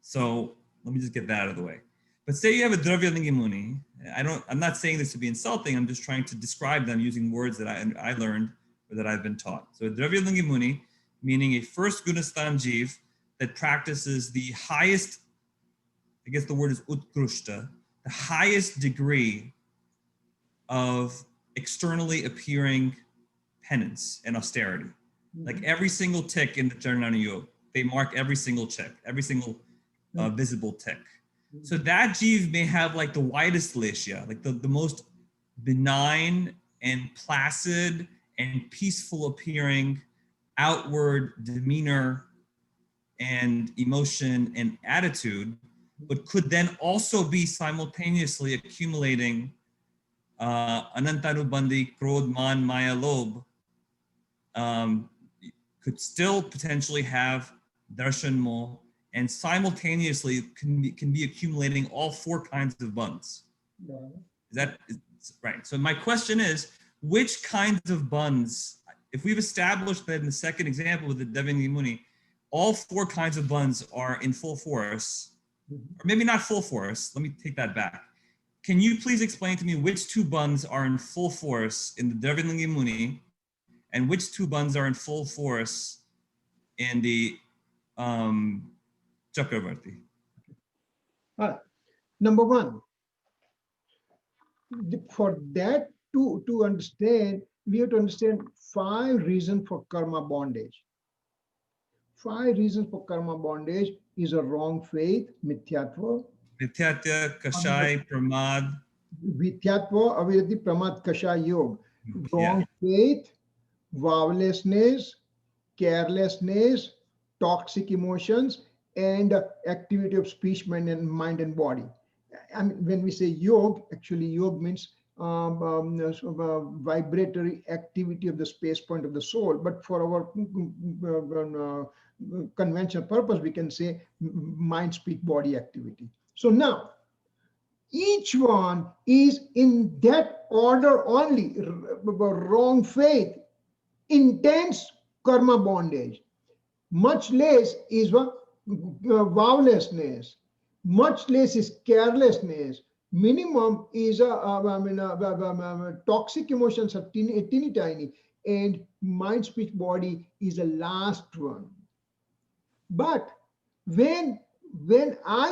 So let me just get that out of the way. But say you have a Dravyalingi Muni. I'm not saying this to be insulting. I'm just trying to describe them using words that I learned or that I've been taught. So a Dravyalingi Muni, meaning a first Gunastan Jeev that practices the highest, I guess the word is Utkrushta, the highest degree of externally appearing penance and austerity. Like every single tick in the Charanana Yoga, they mark every single check, every single visible tick. So that Jeev may have like the widest glacia, like the most benign and placid and peaceful appearing outward demeanor and emotion and attitude, but could then also be simultaneously accumulating Anantanubandhi, Krodh, Man, Maya, Lobh, could still potentially have Darshanmo, and simultaneously can be accumulating all four kinds of buns. Is right? So my question is, which kinds of buns, if we've established that in the second example with the Dravyalingi Muni, all four kinds of buns are in full force, or maybe not full force, let me take that back. Can you please explain to me which two buns are in full force in the Dravyalingi Muni and which two buns are in full force in the Chakravarti? Number one, for that to understand, we have to understand 5 reasons for karma bondage. 5 reasons for karma bondage is a wrong faith, mithyatva. Mithyatya, Kashai, Pramad. Mithyatva, avidati, pramad, kashai, yoga. Wrong faith, vowlessness, carelessness, toxic emotions, and activity of speech, mind, and body. And when we say yoga, actually yoga means vibratory activity of the space point of the soul. But for our conventional purpose, we can say mind, speech, body activity. So now, each one is in that order only. Wrong faith, intense karma bondage. Much less is vowlessness. Much less is carelessness. Minimum is toxic emotions are teeny tiny, and mind, speech, body is the last one. But when when a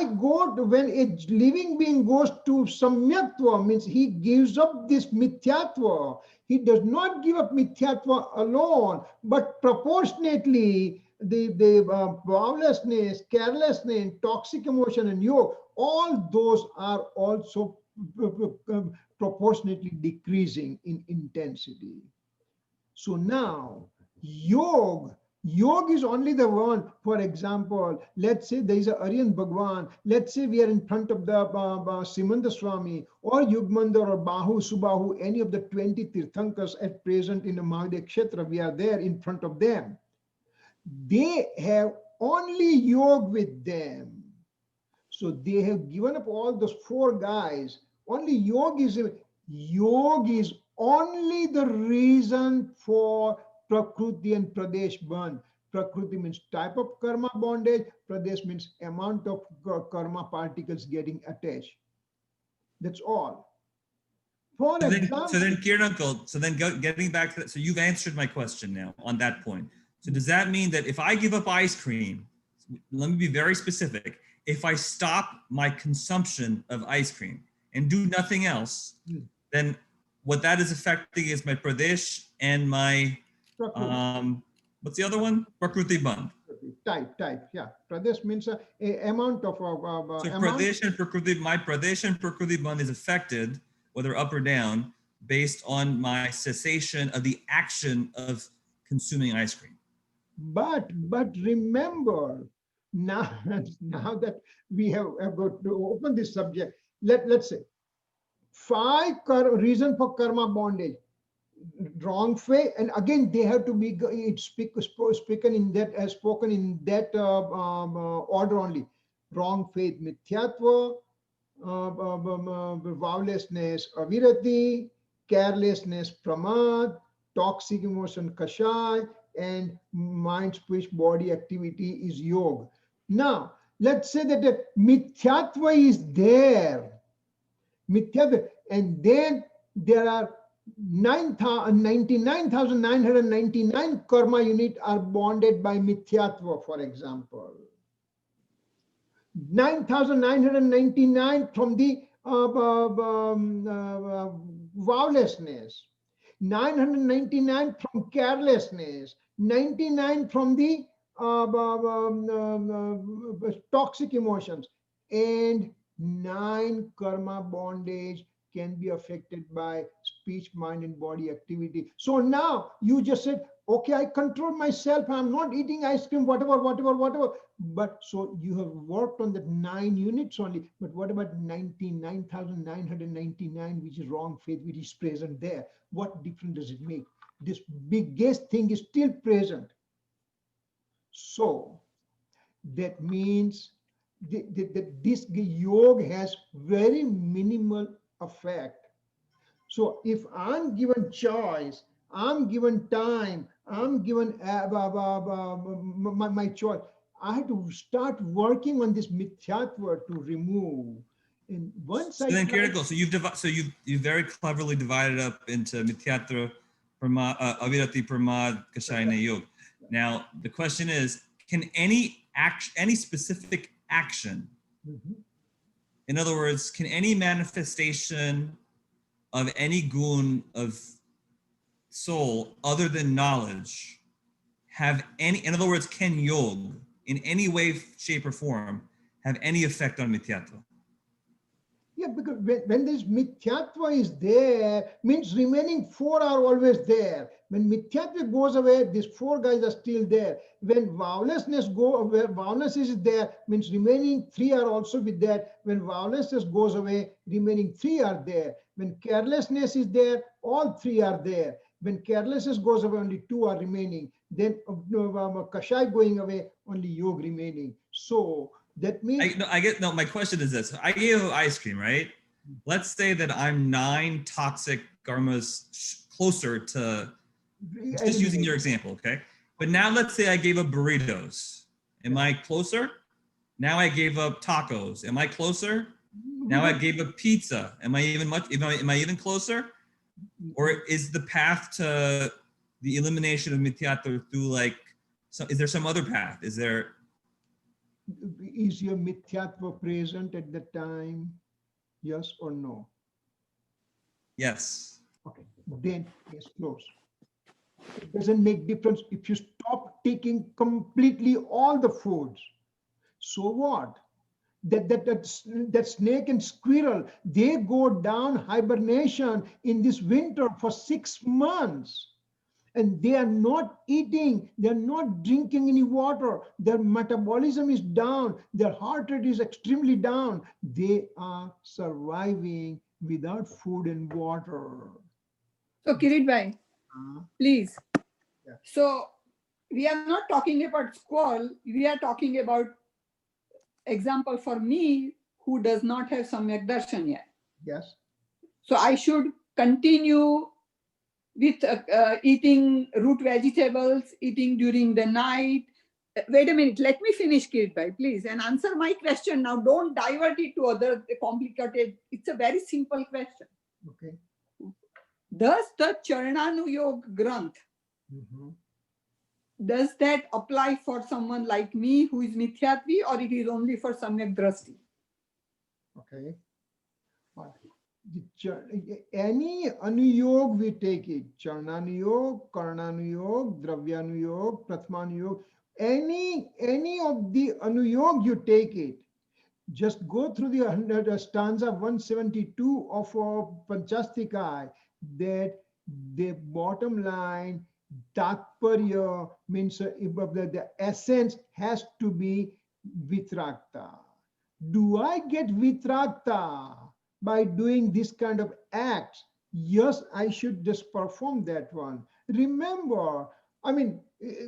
living being goes to samyaktva, means he gives up this mithyatva. He does not give up mithyatva alone, but proportionately the powerlessness, carelessness, toxic emotion, and yoga, all those are also proportionately decreasing in intensity. So now, yoga is only the one. For example, let's say there is a Aryan Bhagwan. Let's say we are in front of the Simanda Swami or Yugmandar or Bahu, Subahu, any of the 20 Tirthankas at present in the Mahadev Kshetra. We are there in front of them. They have only yoga with them. So they have given up all those 4 guys. Only yoga is only the reason for Prakruti and Pradesh Bandh. Prakruti means type of karma bondage. Pradesh means amount of karma particles getting attached. That's all. For example, so then, Kirit uncle, getting back to that, so you've answered my question now on that point. So does that mean that if I give up ice cream, let me be very specific, if I stop my consumption of ice cream and do nothing else, then what that is affecting is my Pradesh and my, what's the other one? Prakruti Bandh. Type, yeah. Pradesh means a amount of. So Pradesh and Prakruti, my Pradesh and Prakruti Bandh is affected, whether up or down, based on my cessation of the action of consuming ice cream. But remember, now that we have got to open this subject, let's say 5 reason for karma bondage. Wrong faith, and again they have to be spoken in that order only. Wrong faith, mithyatva, vowlessness, avirati, carelessness, pramad, toxic emotion, kashai, and mind, speech, body activity is yoga. Now, let's say that the mithyatva is there, mithyatva, and then there are 99,999 karma unit are bonded by mithyatva, for example. 9,999 from the vowlessness, 999 from carelessness, 99 from the toxic emotions, and 9 karma bondage can be affected by speech, mind, and body activity. So now you just said, okay, I control myself, I'm not eating ice cream, whatever. But so you have worked on that 9 units only. But what about 99,999, which is wrong faith, which is present there? What difference does it make? This biggest thing is still present. So that means that this yoga has very minimal effect. So if I'm given choice, I'm given time, I'm given my choice, I have to start working on this mithyatva to remove. And once so then, so you've very cleverly divided up into mithyatra, avirati, pramad, kashayana yoga. Now the question is, can any specific action, in other words, can any manifestation of any gun of soul other than knowledge have any, in other words, can yoga in any way, shape, or form have any effect on mithyatva? Yeah, because when this mithyatva is there, means remaining 4 are always there. When mithyatva goes away, these 4 guys are still there. When vowlessness is there, means remaining 3 are also with that. When vowlessness goes away, remaining 3 are there. When carelessness is there, all 3 are there. When carelessness goes away, only 2 are remaining. then kashai going away, only yog remaining. So that means my question is this. I gave ice cream, right? Let's say that I'm 9 toxic karmas closer to, just using your example, okay? But now let's say I gave up burritos. Am I closer? Now I gave up tacos. Am I closer? Now I gave up pizza. Am I even closer? Or is the path to the elimination of mithyatva through like, is there some other path? Is your mithyatva present at the time? Yes or no? Yes. Okay, then yes, close. It doesn't make difference if you stop taking completely all the foods. So what? That snake and squirrel, they go down hibernation in this winter for 6 months. And they are not eating, they're not drinking any water, their metabolism is down, their heart rate is extremely down. They are surviving without food and water. So Kirit bhai, please. Yeah. So we are not talking about squall, we are talking about example for me who does not have Samyak Darshan yet. Yes. So I should continue with eating root vegetables, eating during the night. Wait a minute, let me finish, Kirit bhai, please, and answer my question now. Don't divert it to other complicated. It's a very simple question. Okay. Does the Charananuyog Granth, does that apply for someone like me who is Mithyatvi, or it is only for Samyak Drasti? Okay. Any anuyog we take it, Charananuyog, Karananuyog, Dravyanuyog, Pratmanuyog, any of the anuyog you take it, just go through the stanza 172 of Panchastikai, that the bottom line, Tatparya, means the essence has to be Vitrakta. Do I get Vitrakta by doing this kind of acts? Yes, I should just perform that one. Remember, I mean,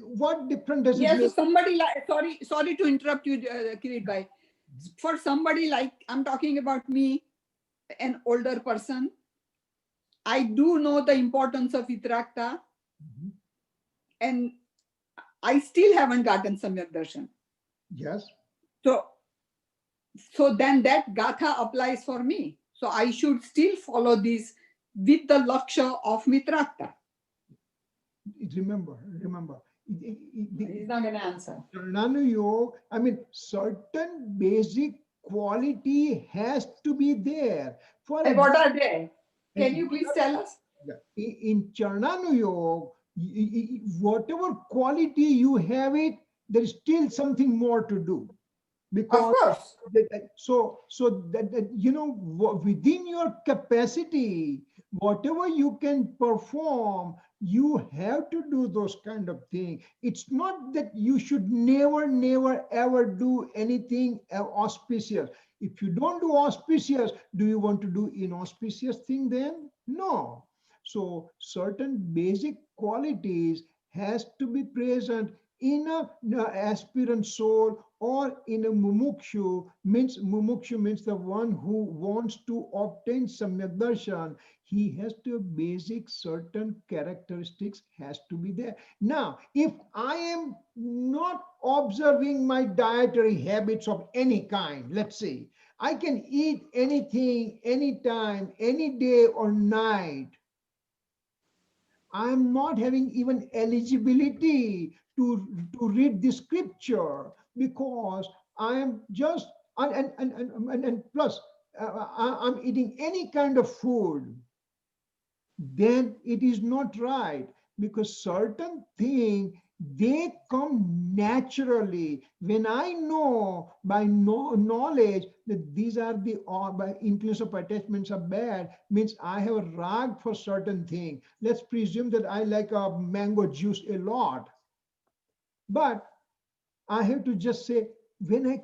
what difference does it make? Yes, somebody like, sorry to interrupt you, Kirit bhai. For somebody like, I'm talking about me, an older person, I do know the importance of Vitrakta, and I still haven't gotten Samyak Darshan. Yes. So then that Gatha applies for me. So I should still follow this with the Laksha of Mitrakta. Remember. He's not going to answer. I mean, certain basic quality has to be there. And what are they? Can you please tell us? In Charnanuyog, whatever quality you have it, there is still something more to do. Because of course. So that you know, within your capacity, whatever you can perform, you have to do those kind of things. It's not that you should never ever do anything auspicious. If you don't do auspicious, do you want to do inauspicious thing then? No. So certain basic qualities has to be present in a aspirant soul or in a mumukshu. Mumukshu means the one who wants to obtain samyak darshan. He has to have basic certain characteristics has to be there. Now, if I am not observing my dietary habits of any kind, let's say, I can eat anything, anytime, any day or night. I'm not having even eligibility to read the scripture because I am just, and plus, I'm eating any kind of food. Then it is not right, because certain things, they come naturally. When I know by knowledge that these are the by inclusive attachments are bad, means I have a rag for certain thing. Let's presume that I like a mango juice a lot, but I have to just say,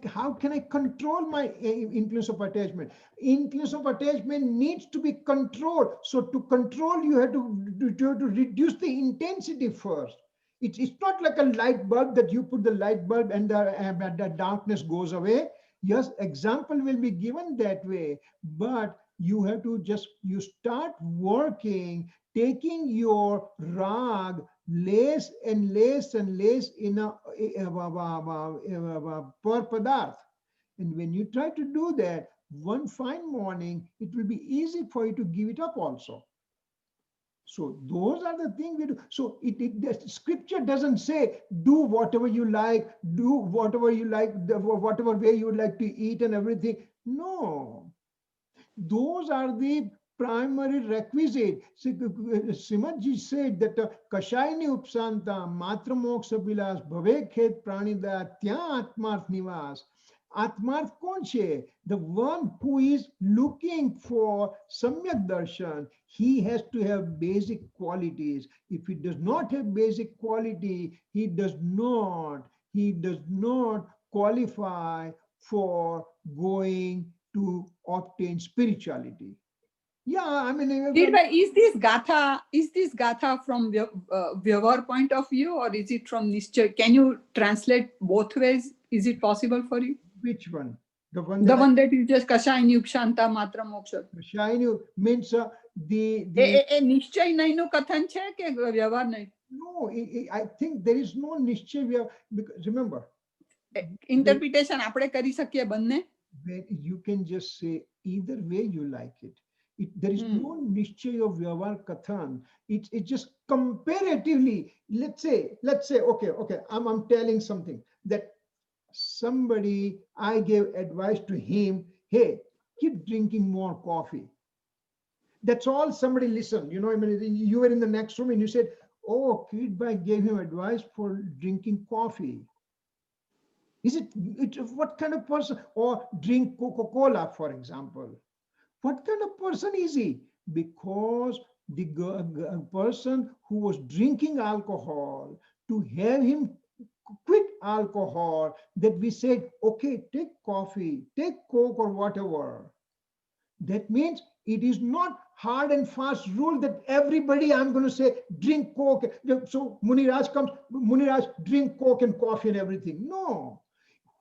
how can I control my inclusive attachment? Inclusive attachment needs to be controlled. So to control, you have to reduce the intensity first. It's not like a light bulb that you put the light bulb and the darkness goes away. Yes, example will be given that way, but you have to just, you start working, taking your rag, lace and lace and lace in a per padarth. And when you try to do that, one fine morning, it will be easy for you to give it up also. So those are the things we do. So the scripture doesn't say do whatever you like, do whatever you like, whatever way you would like to eat and everything. No, those are the primary requisite. Srimadji said that Kashayani Upsanta Matra Moksha Bilas Bhave Khet Pranida Tya Atmarth Nivas. Atmarth kon che? The one who is looking for Samyak Darshan, he has to have basic qualities. If he does not have basic quality, he does not qualify for going to obtain spirituality. Yeah, I mean, Is this gatha from Vyavar point of view, or is it from Nischay? Can you translate both ways? Is it possible for you? Which one? The one that is just Kashayani Upshanta Matra Moksha. Kashayani means the Nischay nahi no kathan chhe ke Vyavar nahi? No, I think there is no Nischay. Because remember, interpretation આપણે કરી શકીએ બંને. You can just say either way you like it. There is no nischay of Vyavar Kathan. It's just comparatively, let's say, okay, I'm telling something that somebody, I gave advice to him, hey, keep drinking more coffee. That's all somebody listened. I mean, you were in the next room and you said, oh, Kirit gave him advice for drinking coffee. Is it what kind of person? Or drink Coca-Cola, for example. What kind of person is he? Because the person who was drinking alcohol, to have him quit alcohol, that we said, okay, take coffee, take Coke or whatever. That means it is not hard and fast rule that everybody, I'm going to say, drink Coke. So Muniraj comes, Muniraj, drink Coke and coffee and everything. No.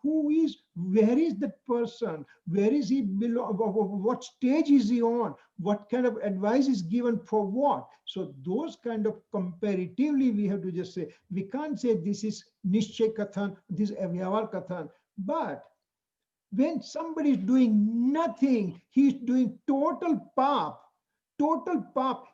Where is that person? Where is he belong? What stage is he on? What kind of advice is given for what? So those kind of comparatively, we have to just say, we can't say this is Nischay Kathan, this is Vyavar Kathan. But when somebody is doing nothing, he's doing total pap.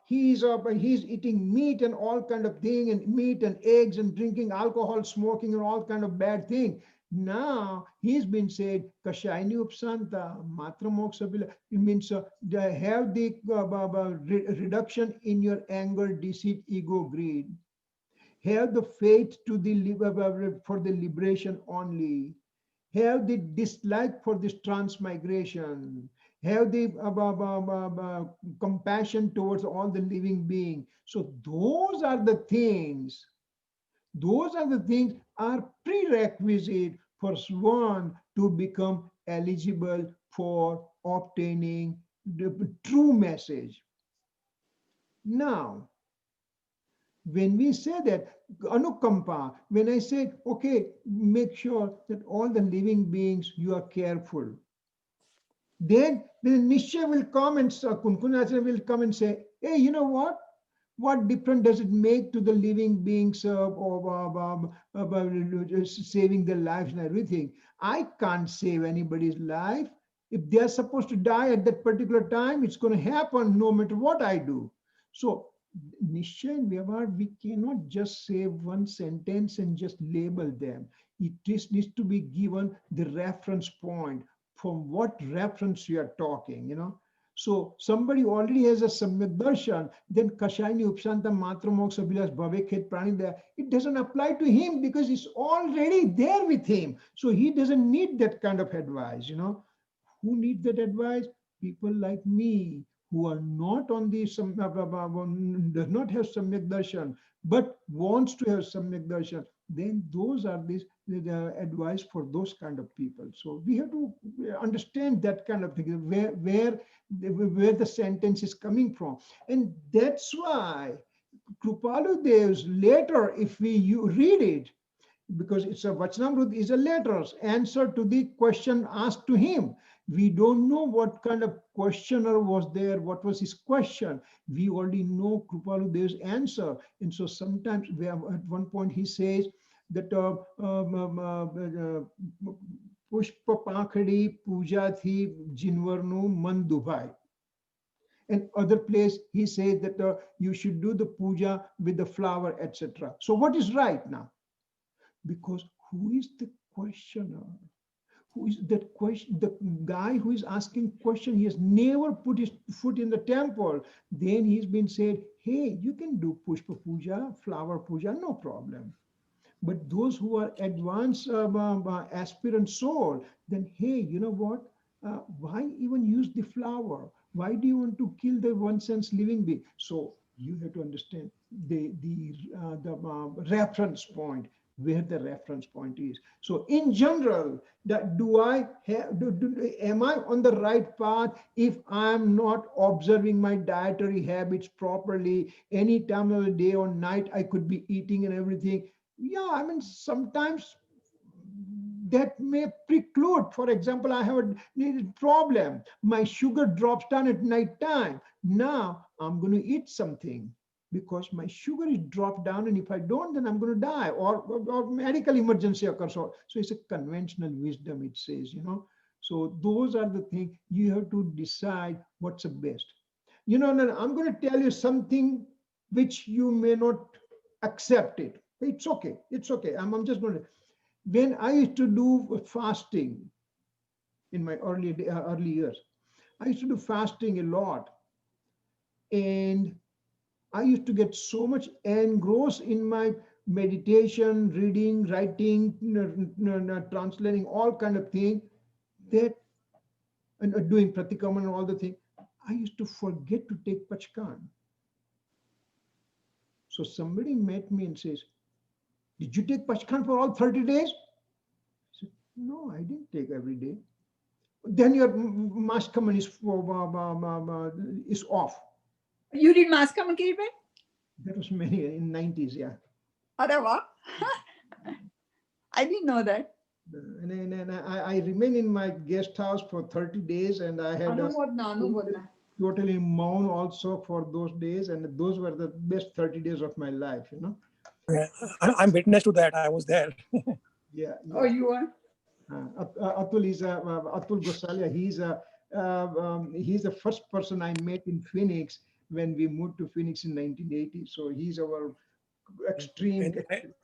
He's eating meat and all kind of thing, and meat and eggs and drinking alcohol, smoking and all kind of bad thing. Now he's been said Kashayani Upsanta Matra Moksha Bila. It means have the reduction in your anger, deceit, ego, greed. Have the faith to for the liberation only. Have the dislike for this transmigration. Have the compassion towards all the living being. So those are the things. Those are the things are prerequisite for one to become eligible for obtaining the true message. Now, when we say that, Anukampa, when I say, okay, make sure that all the living beings, you are careful. Then Nishya will come and Kunkunacharya will come and say, hey, you know what? What difference does it make to the living beings about saving their lives and everything? I can't save anybody's life. If they're supposed to die at that particular time, it's going to happen no matter what I do. So, Nishya and Vyavar, we cannot just say one sentence and just label them. It just needs to be given the reference point from what reference you are talking, So somebody already has a Samyak Darshan, then Kashayani Upshanta Matra Moksha Bilas Bhave Khet Pranida, it doesn't apply to him because it's already there with him. So he doesn't need that kind of advice, Who needs that advice? People like me who are not on the, does not have Samyak Darshan, but wants to have Samyak Darshan, then those are the advice for those kind of people. So we have to understand that kind of thing, where the sentence is coming from. And that's why Kripalu Dev's letter, if you read it, because it's a Vachanamrut is a letters answer to the question asked to him. We don't know what kind of questioner was there, what was his question. We already know Kripalu Dev's answer. And so sometimes we have, at one point he says that Pushpa Pakhadi Puja Thi Jinvarnu Mandubhai. And other place he says that you should do the puja with the flower, etc. So what is right now? Because who is the questioner? Who is that question? The guy who is asking question, he has never put his foot in the temple. Then he's been said, hey, you can do pushpa puja, flower puja, no problem. But those who are advanced aspirant soul, then hey, you know what? Why even use the flower? Why do you want to kill the one sense living being? So you have to understand the reference point, where the reference point is. So in general, that do I have, am I on the right path if I'm not observing my dietary habits properly? Any time of the day or night, I could be eating and everything. Yeah, I mean, sometimes that may preclude. For example, I have a problem. My sugar drops down at night time. Now I'm going to eat something because my sugar is dropped down, and if I don't, then I'm going to die, or medical emergency occurs. So it's a conventional wisdom, it says, you know. So those are the things you have to decide what's the best. You know, now I'm going to tell you something which you may not accept it. It's okay. It's okay. I'm just going to. When I used to do fasting in my early years, I used to do fasting a lot, and I used to get so much engrossed in my meditation, reading, writing, translating, all kind of thing, that and doing pratikaman and all the thing. I used to forget to take pachkan. So somebody met me and says, did you take pachkan for all 30 days? I said, no, I didn't take every day. Then your maskaman is off. You did maskaman, Kirit? That was many in 90s, yeah. Areva. I didn't know that. And I remained in my guest house for 30 days, and I had totally mourn also for those days, and those were the best 30 days of my life, you know. Yeah, I'm witness to that. I was there. Yeah. Oh, you are? Atul is Atul Gosalia. He's the first person I met in Phoenix when we moved to Phoenix in 1980. So he's our extreme.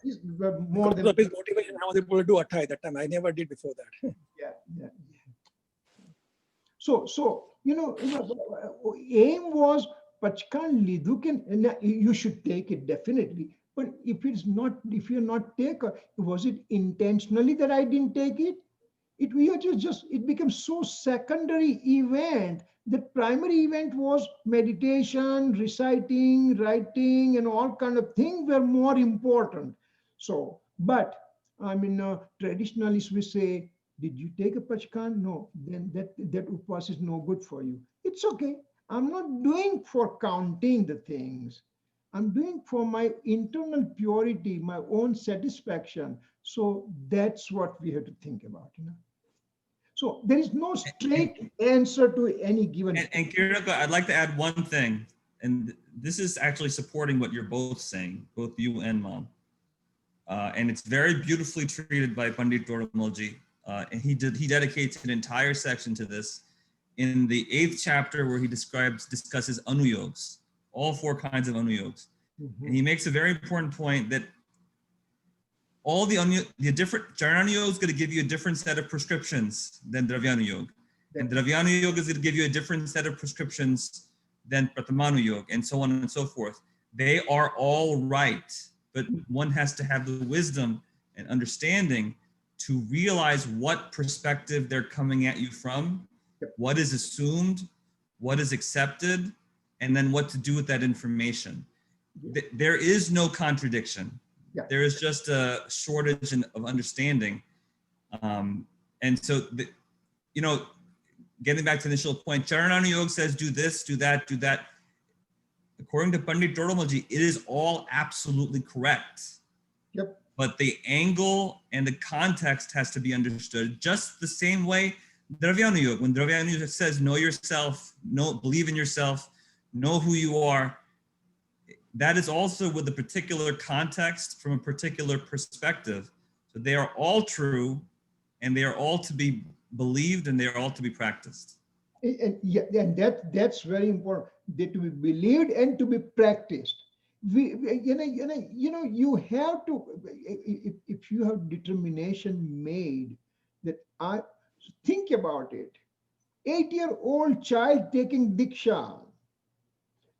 He's more than of his motivation, I was able to do Athai that time. I never did before that. yeah. So you know, aim was Pachkan Lidukin, and you should take it definitely. But if you're not take, was it intentionally that I didn't take it? It becomes so secondary event. The primary event was meditation, reciting, writing, and all kind of things were more important. So, but I mean, traditionalists will say, did you take a pachkan? No, then that upas is no good for you. It's okay. I'm not doing for counting the things. I'm doing for my internal purity, my own satisfaction. So that's what we have to think about, you know. So there is no straight answer to any given. And Kirit, I'd like to add one thing, and this is actually supporting what you're both saying, both you and Mom. And it's very beautifully treated by Pandit Doramalji. And he dedicates an entire section to this in the 8th chapter, where he discusses anuyogs, all 4 kinds of anuyogs. Mm-hmm. And he makes a very important point that all the different Charanuyog is going to give you a different set of prescriptions than Dravyanuyog. And Dravyanuyog is going to give you a different set of prescriptions than Pratamanuyog, and so on and so forth. They are all right, but one has to have the wisdom and understanding to realize what perspective they're coming at you from, what is assumed, what is accepted, and then what to do with that information. There is no contradiction. Yeah. There is just a shortage of understanding. And so, you know, getting back to the initial point, Charanuyog says, do this, do that, do that. according to Pandit Dodomalji, it is all absolutely correct. Yep. But the angle and the context has to be understood just the same way. Dravyanuyog, when Dravyanuyog says know yourself, believe in yourself, know who you are, that is also with a particular context from a particular perspective. So they are all true, and they are all to be believed, and they are all to be practiced. And yeah, and that's very important. They to be believed and to be practiced. You have to, if you have determination made that think about it. 8-year-old child taking Diksha.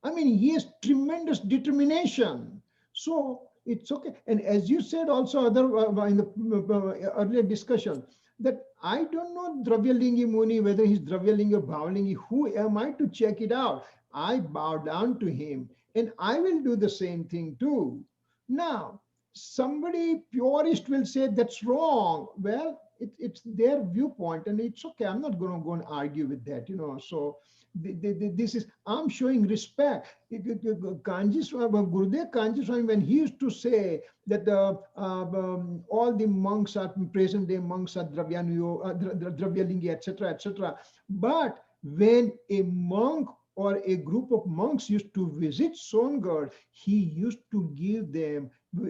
I mean, he has tremendous determination. So it's okay. And as you said also in the earlier discussion, that I don't know Dravyalingi Muni, whether he's Dravyalingi or Bhavalingi. Who am I to check it out? I bow down to him, and I will do the same thing too. Now, somebody purist will say that's wrong. Well, it's their viewpoint, and it's okay. I'm not going to go and argue with that, So this is, I'm showing respect. Gurudev Kanji Swami, when he used to say that all the monks are, present day monks are Dravyalingi, etc., etc. But when a monk or a group of monks used to visit Songarh, he used to give them the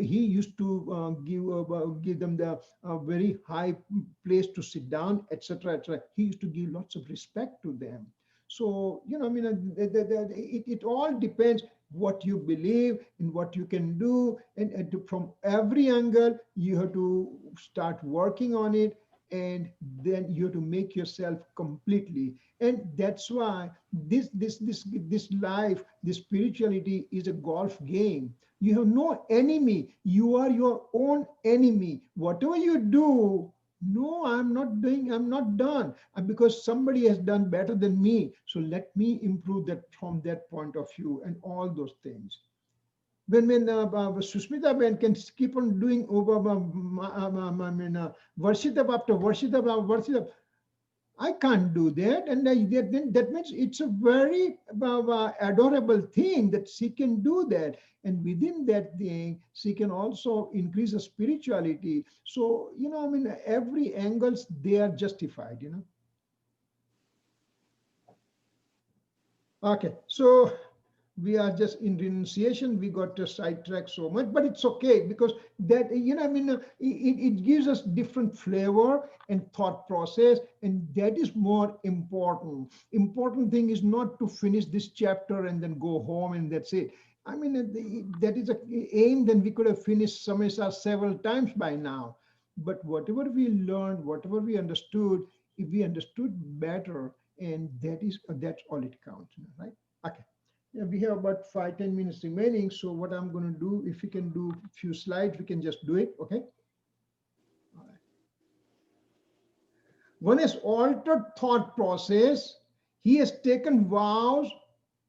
very high place to sit down, etc., etc. He used to give lots of respect to them. So, it all depends what you believe and what you can do. And from every angle, you have to start working on it. And then you have to make yourself completely. And that's why this life, this spirituality is a golf game. You have no enemy. You are your own enemy. Whatever you do, no, I'm not done, because somebody has done better than me. So let me improve that from that point of view, and all those things. When Susmita Ben can keep on doing Varshitap after Varshitap after Varshitap, I can't do that. And then that means it's a very adorable thing that she can do that. And within that thing, she can also increase the spirituality. So, every angles, they are justified, Okay, so we are just in renunciation. We got to sidetrack so much, but it's okay, because that, it gives us different flavor and thought process, and that is more important. Important thing is not to finish this chapter and then go home and that's it. That is an aim. Then we could have finished Samaysar several times by now. But whatever we learned, whatever we understood, if we understood better, and that's all it counts, right? Okay. Yeah, we have about 5-10 minutes remaining. So what I'm going to do, if we can do a few slides, we can just do it. Okay. All right. One has altered thought process. He has taken vows,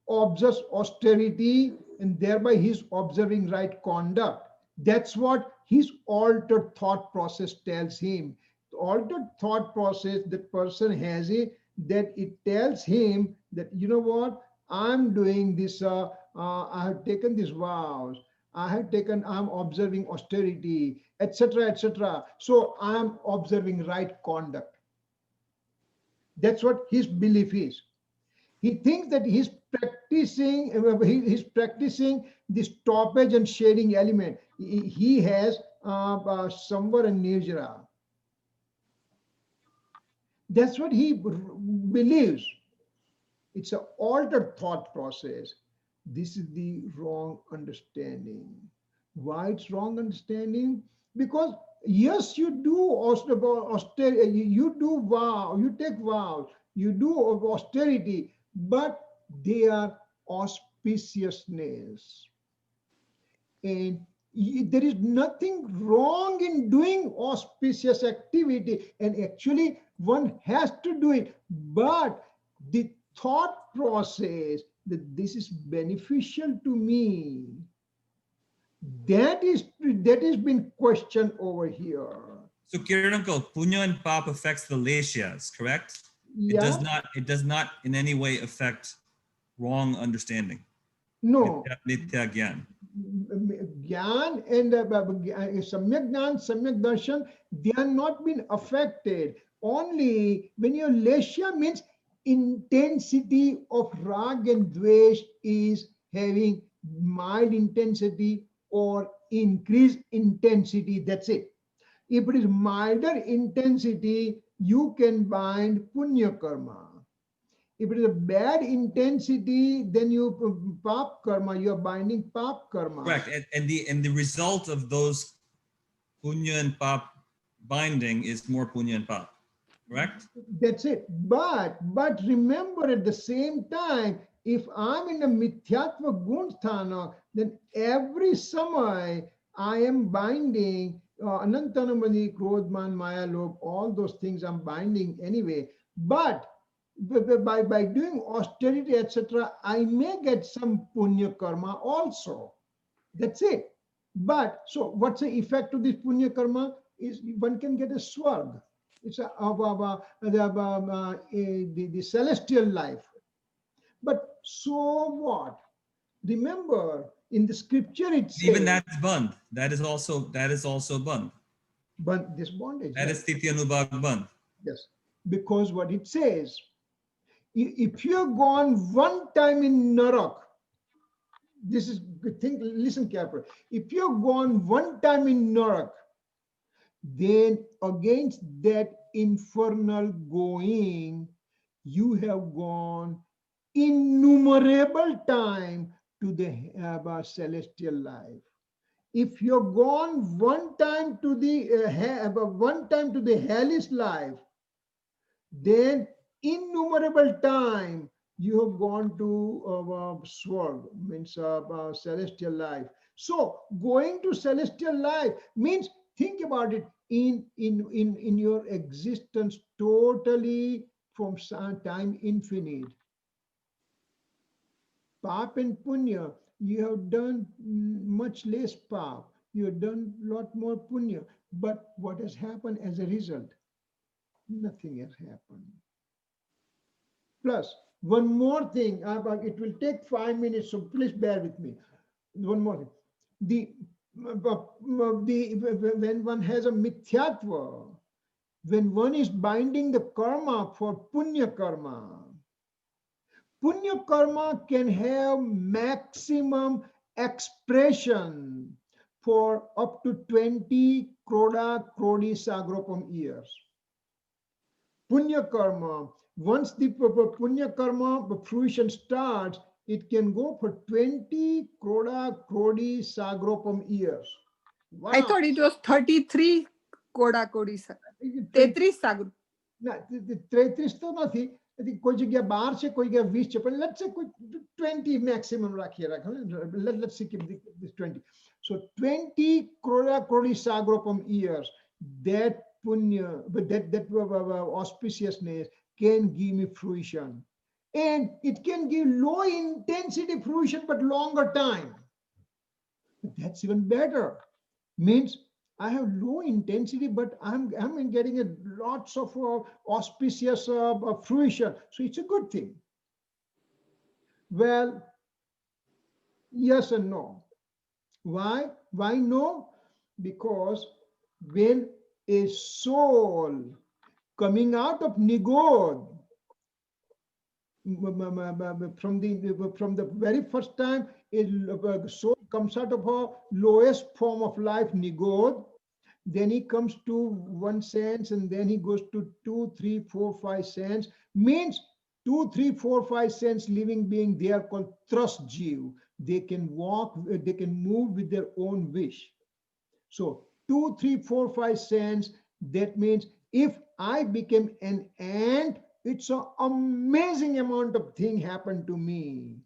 observes austerity, and thereby he's observing right conduct. That's what his altered thought process tells him. The altered thought process that person has that it tells him that, you know what, I'm doing this, I have taken these vows, I'm observing austerity, etc., etc. So I'm observing right conduct. That's what his belief is. He thinks that he's practicing this stoppage and shading element. He has samvar and nirjara. That's what he believes. It's an altered thought process. This is the wrong understanding. Why it's wrong understanding? Because yes, you do austerity, you do vow, you take vows, you do austerity, but they are auspiciousness. And there is nothing wrong in doing auspicious activity. And actually, one has to do it. But the thought process that this is beneficial to me, that is been questioned over here. So Kirit uncle, punya and pap affects the leshyas, correct? Yeah. It does not in any way affect wrong understanding. No. Nitya Gyan. Gyan and Samyak Gyan, Samyak Darshan, they are not been affected. Only when your Lesha means intensity of Rag and Dvesh is having mild intensity or increased intensity. That's it. If it is milder intensity, you can bind Punya Karma. If it is a bad intensity, then you pap karma, you are binding pap karma. Correct. And the result of those punya and pap binding is more punya and pap. Correct? That's it. But remember at the same time, if I'm in a mithyatva gunsthana, then every samay I am binding anantanamani, krodman, maya, lobh, all those things I'm binding anyway. But by doing austerity, etc., I may get some punya karma also. That's it. But so what's the effect of this punya karma? Is one can get a swarg. It's the celestial life. But so what? Remember, in the scripture it says even that's band. That is also band. But this bondage. That is tityanubhag band. Yes. Because what it says, if you have gone one time in Narak, this is think, listen carefully. If you have gone one time in Narak, then against that infernal going, you have gone innumerable time to the celestial life. If you've gone one time to the hellish life, then innumerable time you have gone to Swarg, means celestial life. So going to celestial life means, think about it, in your existence totally from time infinite. Pap and punya, you have done much less pap. You have done a lot more punya. But what has happened as a result? Nothing has happened. Plus, one more thing, it will take 5 minutes, so please bear with me. One more thing. When one has a mithyatva, when one is binding the karma for punya karma can have maximum expression for up to 20 kroda krodi sagropam years. Punya karma, once the punya karma fruition starts, it can go for 20 kroda krodi sagropam years. Wow. I thought it was 33 koda kodi sagropam. 33 sagropam. No, 33 तो नहीं थी, कोई जगह 12 से कोई जगह 20 पर let's say 20 maximum let's say keep this 20. So 20 kroda krodi sagropam years, that punya, but that auspiciousness can give me fruition, and it can give low intensity fruition but longer time. But that's even better. Means I have low intensity, but I'm getting a lots of auspicious fruition. So it's a good thing. Well, yes and no. Why? Why no? Because when a soul coming out of Nigod, from the very first time, a soul comes out of her lowest form of life, Nigod, then he comes to 1 sense, and then he goes to 2, 3, 4, 5 sense. Means 2, 3, 4, 5 sense living being, they are called trust jiv. They can walk, they can move with their own wish. So 2, 3, 4, 5 sense, that means if I became an ant, it's an amazing amount of thing happened to me.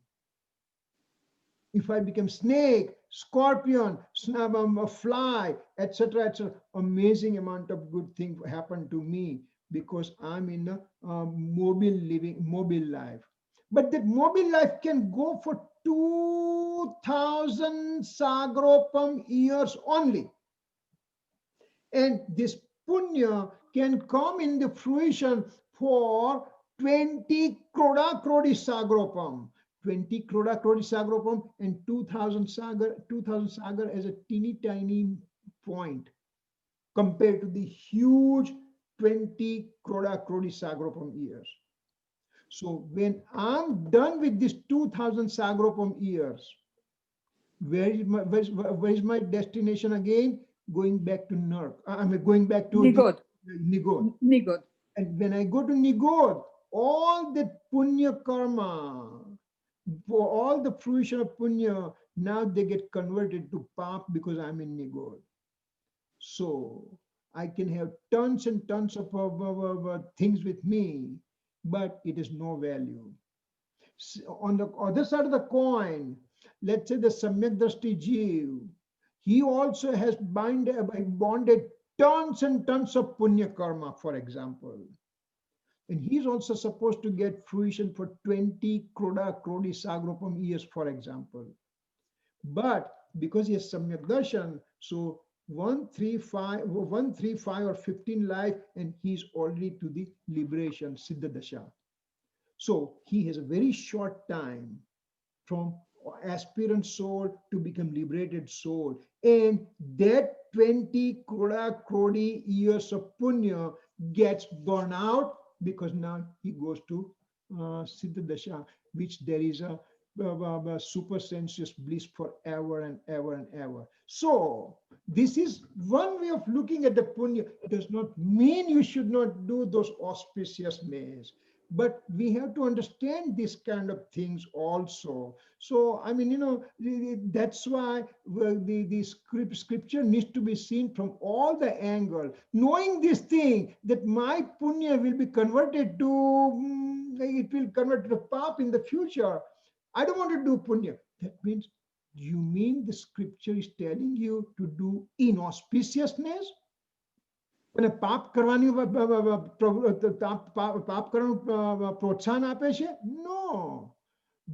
If I become snake, scorpion, a fly, etc., amazing amount of good thing happened to me because I'm in a mobile life. But that mobile life can go for 2000 sagropam years only. And this punya can come in the fruition for 20 kroda krodi sagropam. 20 crore sagropam and 2000 sagar as a teeny tiny point compared to the huge 20 crore sagropam years. So when I'm done with this 2000 sagropam years, where is my destination again? Going back to Nurk. I mean, going back to Nigod. Nigod. Nigod. And when I go to Nigod, all that punya karma, for all the fruition of punya, now they get converted to pap because I'm in Nigod. So I can have tons and tons of things with me, but it is no value. On the other side of the coin, let's say the Samyak Drashti Jeev, he also has bonded tons and tons of punya karma, for example. And he's also supposed to get fruition for 20 crore sagropam years, for example. But because he has Samyak Darshan, so 135 or 15 life, and he's already to the liberation, Siddha Dasha. So he has a very short time from aspirant soul to become liberated soul. And that 20 crore years of punya gets burned out because now he goes to Siddha Dasha, which there is a super sensuous bliss forever and ever and ever. So this is one way of looking at the punya. It does not mean you should not do those auspicious ways, but we have to understand these kind of things also. So I mean, that's why the scripture needs to be seen from all the angle. Knowing this thing, that my punya will be converted to, it will convert to pap in the future. I don't want to do punya. That means, you mean the scripture is telling you to do inauspiciousness? અને પાપ કરવાની પાપ કરવાનું પ્રોત્સાહન આપે છે? No,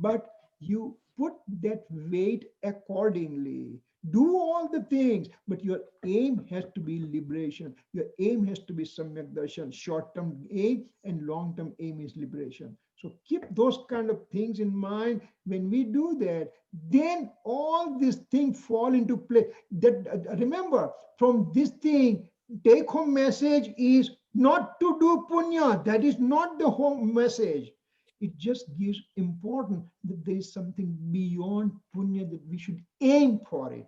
but you put that weight accordingly. Do all the things, but your aim has to be liberation. Your aim has to be Samyak Darshan. Short-term aim and long-term aim is liberation. So keep those kind of things in mind. When we do that, then all these things fall into place. That remember, from this thing, take home message is not to do punya. That is not the home message. It just gives importance that there is something beyond punya that we should aim for it.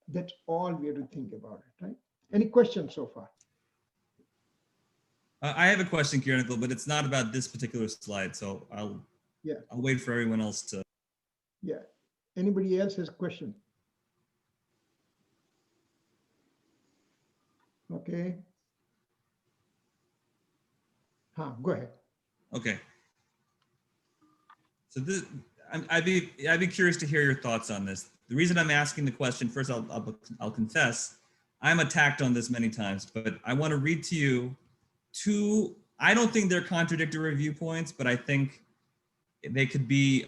That's all we have to think about it, right? Any questions so far? I have a question, Kirit, but it's not about this particular slide, so I'll wait for everyone else to. Yeah. Anybody else has a question? Okay. Go ahead. Okay. So this, I'd be curious to hear your thoughts on this. The reason I'm asking the question, first I'll confess, I'm attacked on this many times, but I want to read to you two, I don't think they're contradictory viewpoints, but I think they could be,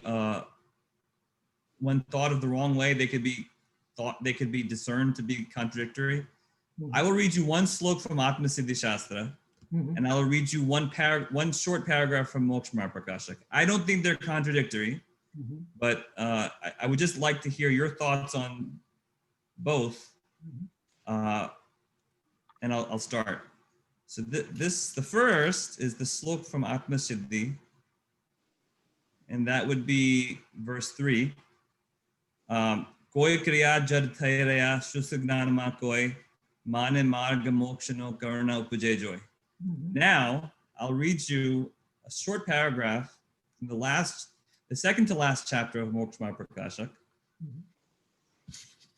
when thought of the wrong way, they could be discerned to be contradictory. Mm-hmm. I will read you one slok from Atma Siddhi Shastra, mm-hmm. and I will read you one short paragraph from Moksha Prakashak. I don't think they're contradictory, mm-hmm. but I would just like to hear your thoughts on both, mm-hmm. And I'll start. So the first is the slok from Atma Siddhi, and that would be verse 3. Koi kriya jad thairaya susagnanama koi mane marga mokshano karna upajay joy. Now I'll read you a short paragraph from the second to last chapter of Moksha Prakashak.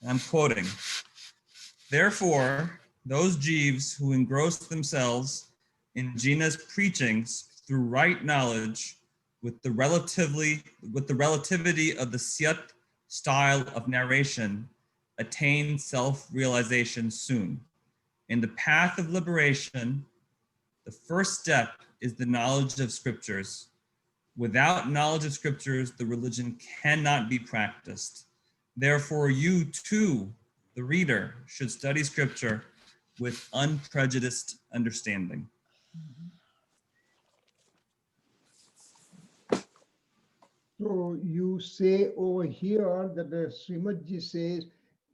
I'm quoting. Therefore, those jeeves who engross themselves in Jina's preachings through right knowledge with the relativity of the Syat style of narration attain self-realization soon. In the path of liberation, the first step is the knowledge of scriptures. Without knowledge of scriptures, the religion cannot be practiced. Therefore, you too, the reader, should study scripture with unprejudiced understanding. So you say over here that the Srimad ji says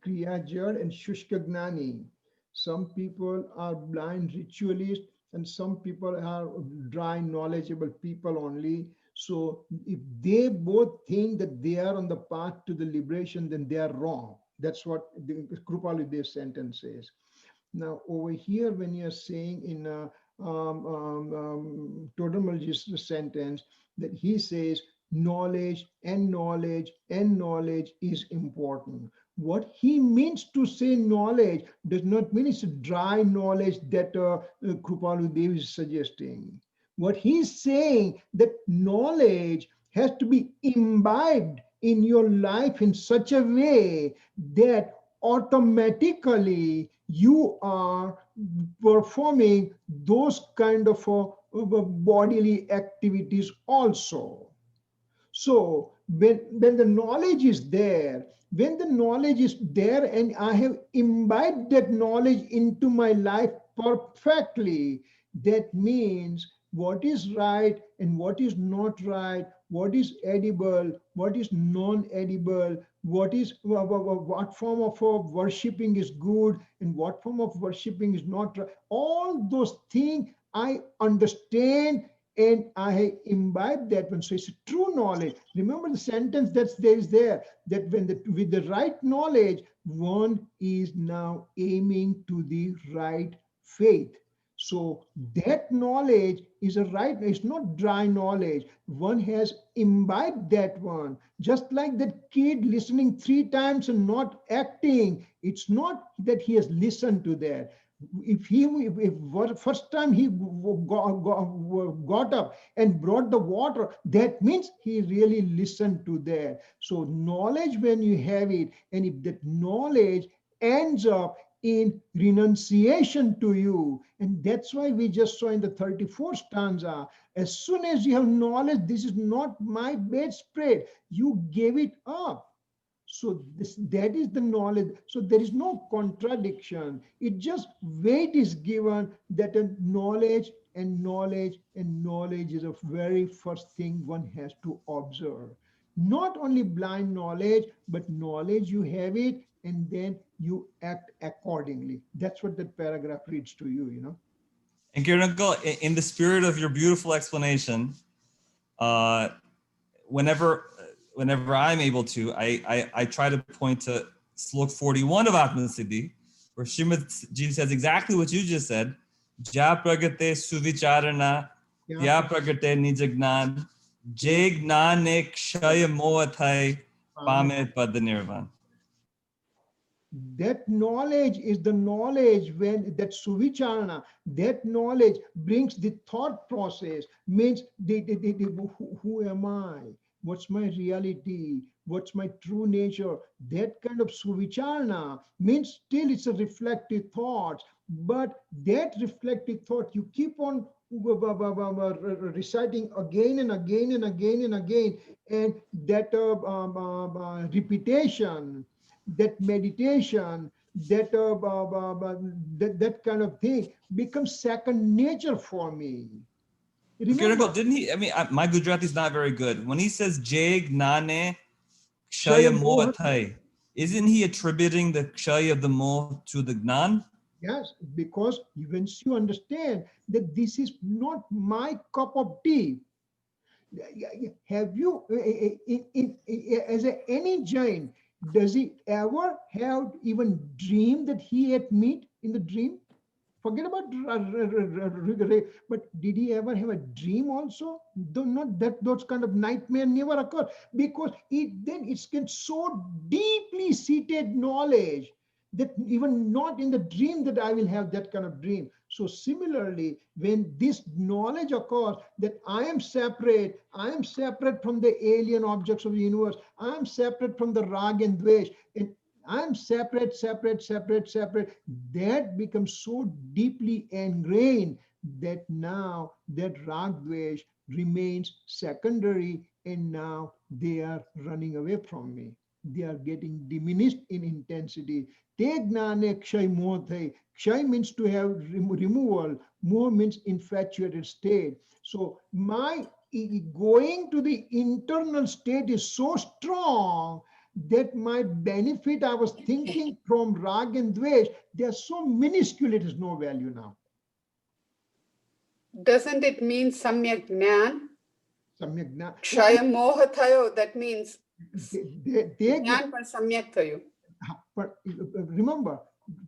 Kriya Jad and Shushka Gnani. Some people are blind ritualists and some people are dry knowledgeable people only. So if they both think that they are on the path to the liberation, then they are wrong. That's what the Krupaludev sentence says. Now over here, when you're saying in Todamalji's sentence that he says knowledge and knowledge and knowledge is important. What he means to say knowledge does not mean it's a dry knowledge that Krupalu Dev is suggesting. What he's saying that knowledge has to be imbibed in your life in such a way that automatically you are performing those kind of bodily activities also. So when the knowledge is there, when the knowledge is there and I have imbibed that knowledge into my life perfectly, that means what is right and what is not right, what is edible, what is non-edible, what form of worshipping is good and what form of worshipping is not right. All those things I understand and I imbibe that one. So it's true knowledge. Remember the sentence that's there is there, that when with the right knowledge, one is now aiming to the right faith. So that knowledge is a right, it's not dry knowledge. One has imbibed that one. Just like that kid listening 3 times and not acting, it's not that he has listened to that. If first time he got up and brought the water, that means he really listened to that. So knowledge, when you have it, and if that knowledge ends up in renunciation to you, and that's why we just saw in the 34th stanza, as soon as you have knowledge, this is not my bedspread, you gave it up. So that is the knowledge. So there is no contradiction. It just weight is given that a knowledge and knowledge and knowledge is a very first thing one has to observe. Not only blind knowledge, but knowledge you have it and then you act accordingly. That's what that paragraph reads to you, you know. And Kirit, in the spirit of your beautiful explanation, uh, whenever I'm able to, I try to point to Slok 41 of Atman Siddhi, where Srimad Ji says exactly what you just said. Ja pragate suvicharana, ya pragate nijagnan, je gnane kshaya moathai, pame pada nirvan. That knowledge is the knowledge when that suvicharana, that knowledge brings the thought process, means who am I? What's my reality? What's my true nature? That kind of suvicharana means still it's a reflective thought, but that reflective thought you keep on reciting again and again and again and again, and that repetition, that meditation, that kind of thing becomes second nature for me. Remember, Kirit, didn't he? I mean, my Gujarati is not very good. When he says "Jeg gnane kshaya mohathai," isn't he attributing the kshaya of the moh to the gnan? yes, because once you understand that this is not my cup of tea, have you, as any Jain, does he ever have even dream that he ate meat in the dream? Forget about, but did he ever have a dream also? Though not that, those kind of nightmare never occur, because it's so deeply seated knowledge that even not in the dream that I will have that kind of dream. So similarly, when this knowledge occurs that I am separate from the alien objects of the universe, I am separate from the rag and dvesh, and I'm separate, that becomes so deeply ingrained that now that rag dvesh remains secondary, and now they are running away from me. They are getting diminished in intensity. Te gnane kshay mothai. Kshay means to have removal. Moh means infatuated state. So my going to the internal state is so strong that my benefit I was thinking from rag and dvesh, they are so minuscule, it has no value now. Doesn't it mean samyak jnana? Samyak jnana. Kshaya moha thayo, that means They jnana par samyak thayo. but remember,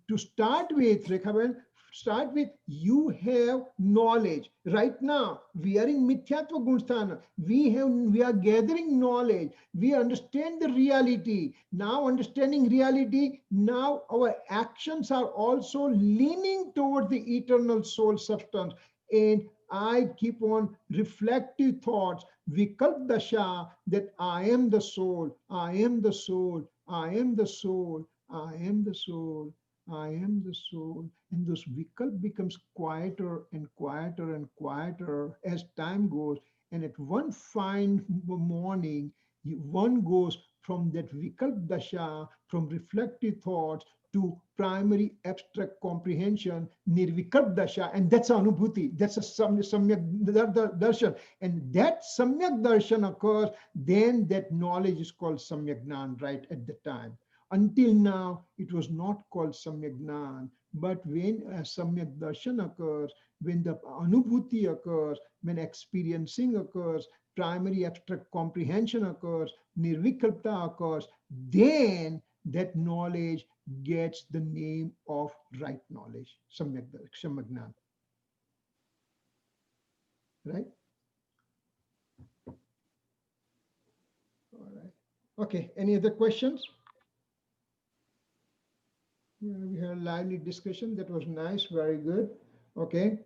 to start with, Rekhaben, start with you have knowledge. Right now, we are in Mithyatva Gunsthana. We are gathering knowledge. We understand the reality. Now understanding reality, now our actions are also leaning toward the eternal soul substance. And I keep on reflective thoughts, Vikalp Dasha, that I am the soul, I am the soul, I am the soul, I am the soul, I am the soul. And those vikalp becomes quieter and quieter and quieter as time goes. And at one fine morning, one goes from that vikalp dasha, from reflective thoughts to primary abstract comprehension, nirvikalp dasha, and that's anubhuti, that's a samyak darshan. And that samyak darshan occurs, then that knowledge is called samyak jnana right at the time. Until now, it was not called samyak jnana, but when a samyak darshan occurs, when the anubhuti occurs, when experiencing occurs, primary abstract comprehension occurs, nirvikalpta occurs, then that knowledge gets the name of right knowledge, samyak jnana. Right? All right. Okay, any other questions? We had a lively discussion. That was nice, very good. Okay,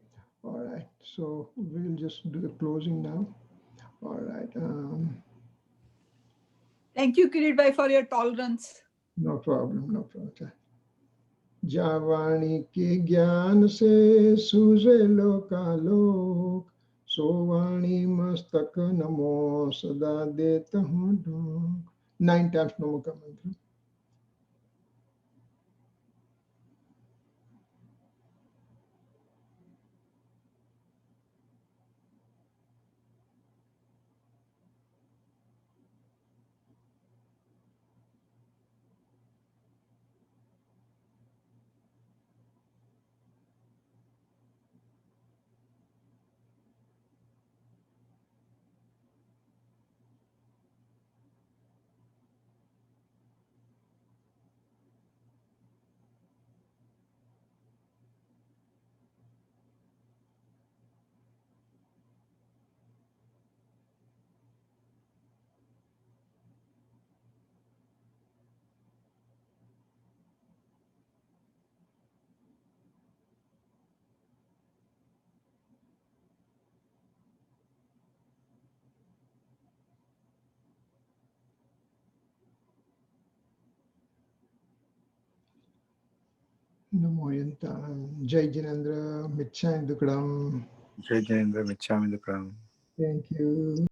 all right. So we'll just do the closing now. All right. Thank you, Kirit bhai, for your tolerance. No problem, no problem. Javani ke gyan se suje lokalok, sovani mastak namo sada deta hu dok. 9 times Namo mantra. Namo Yantam. Jai Jinendra. Mitchai Dukram. Jai Jayendra Michhami Dukram. Thank you.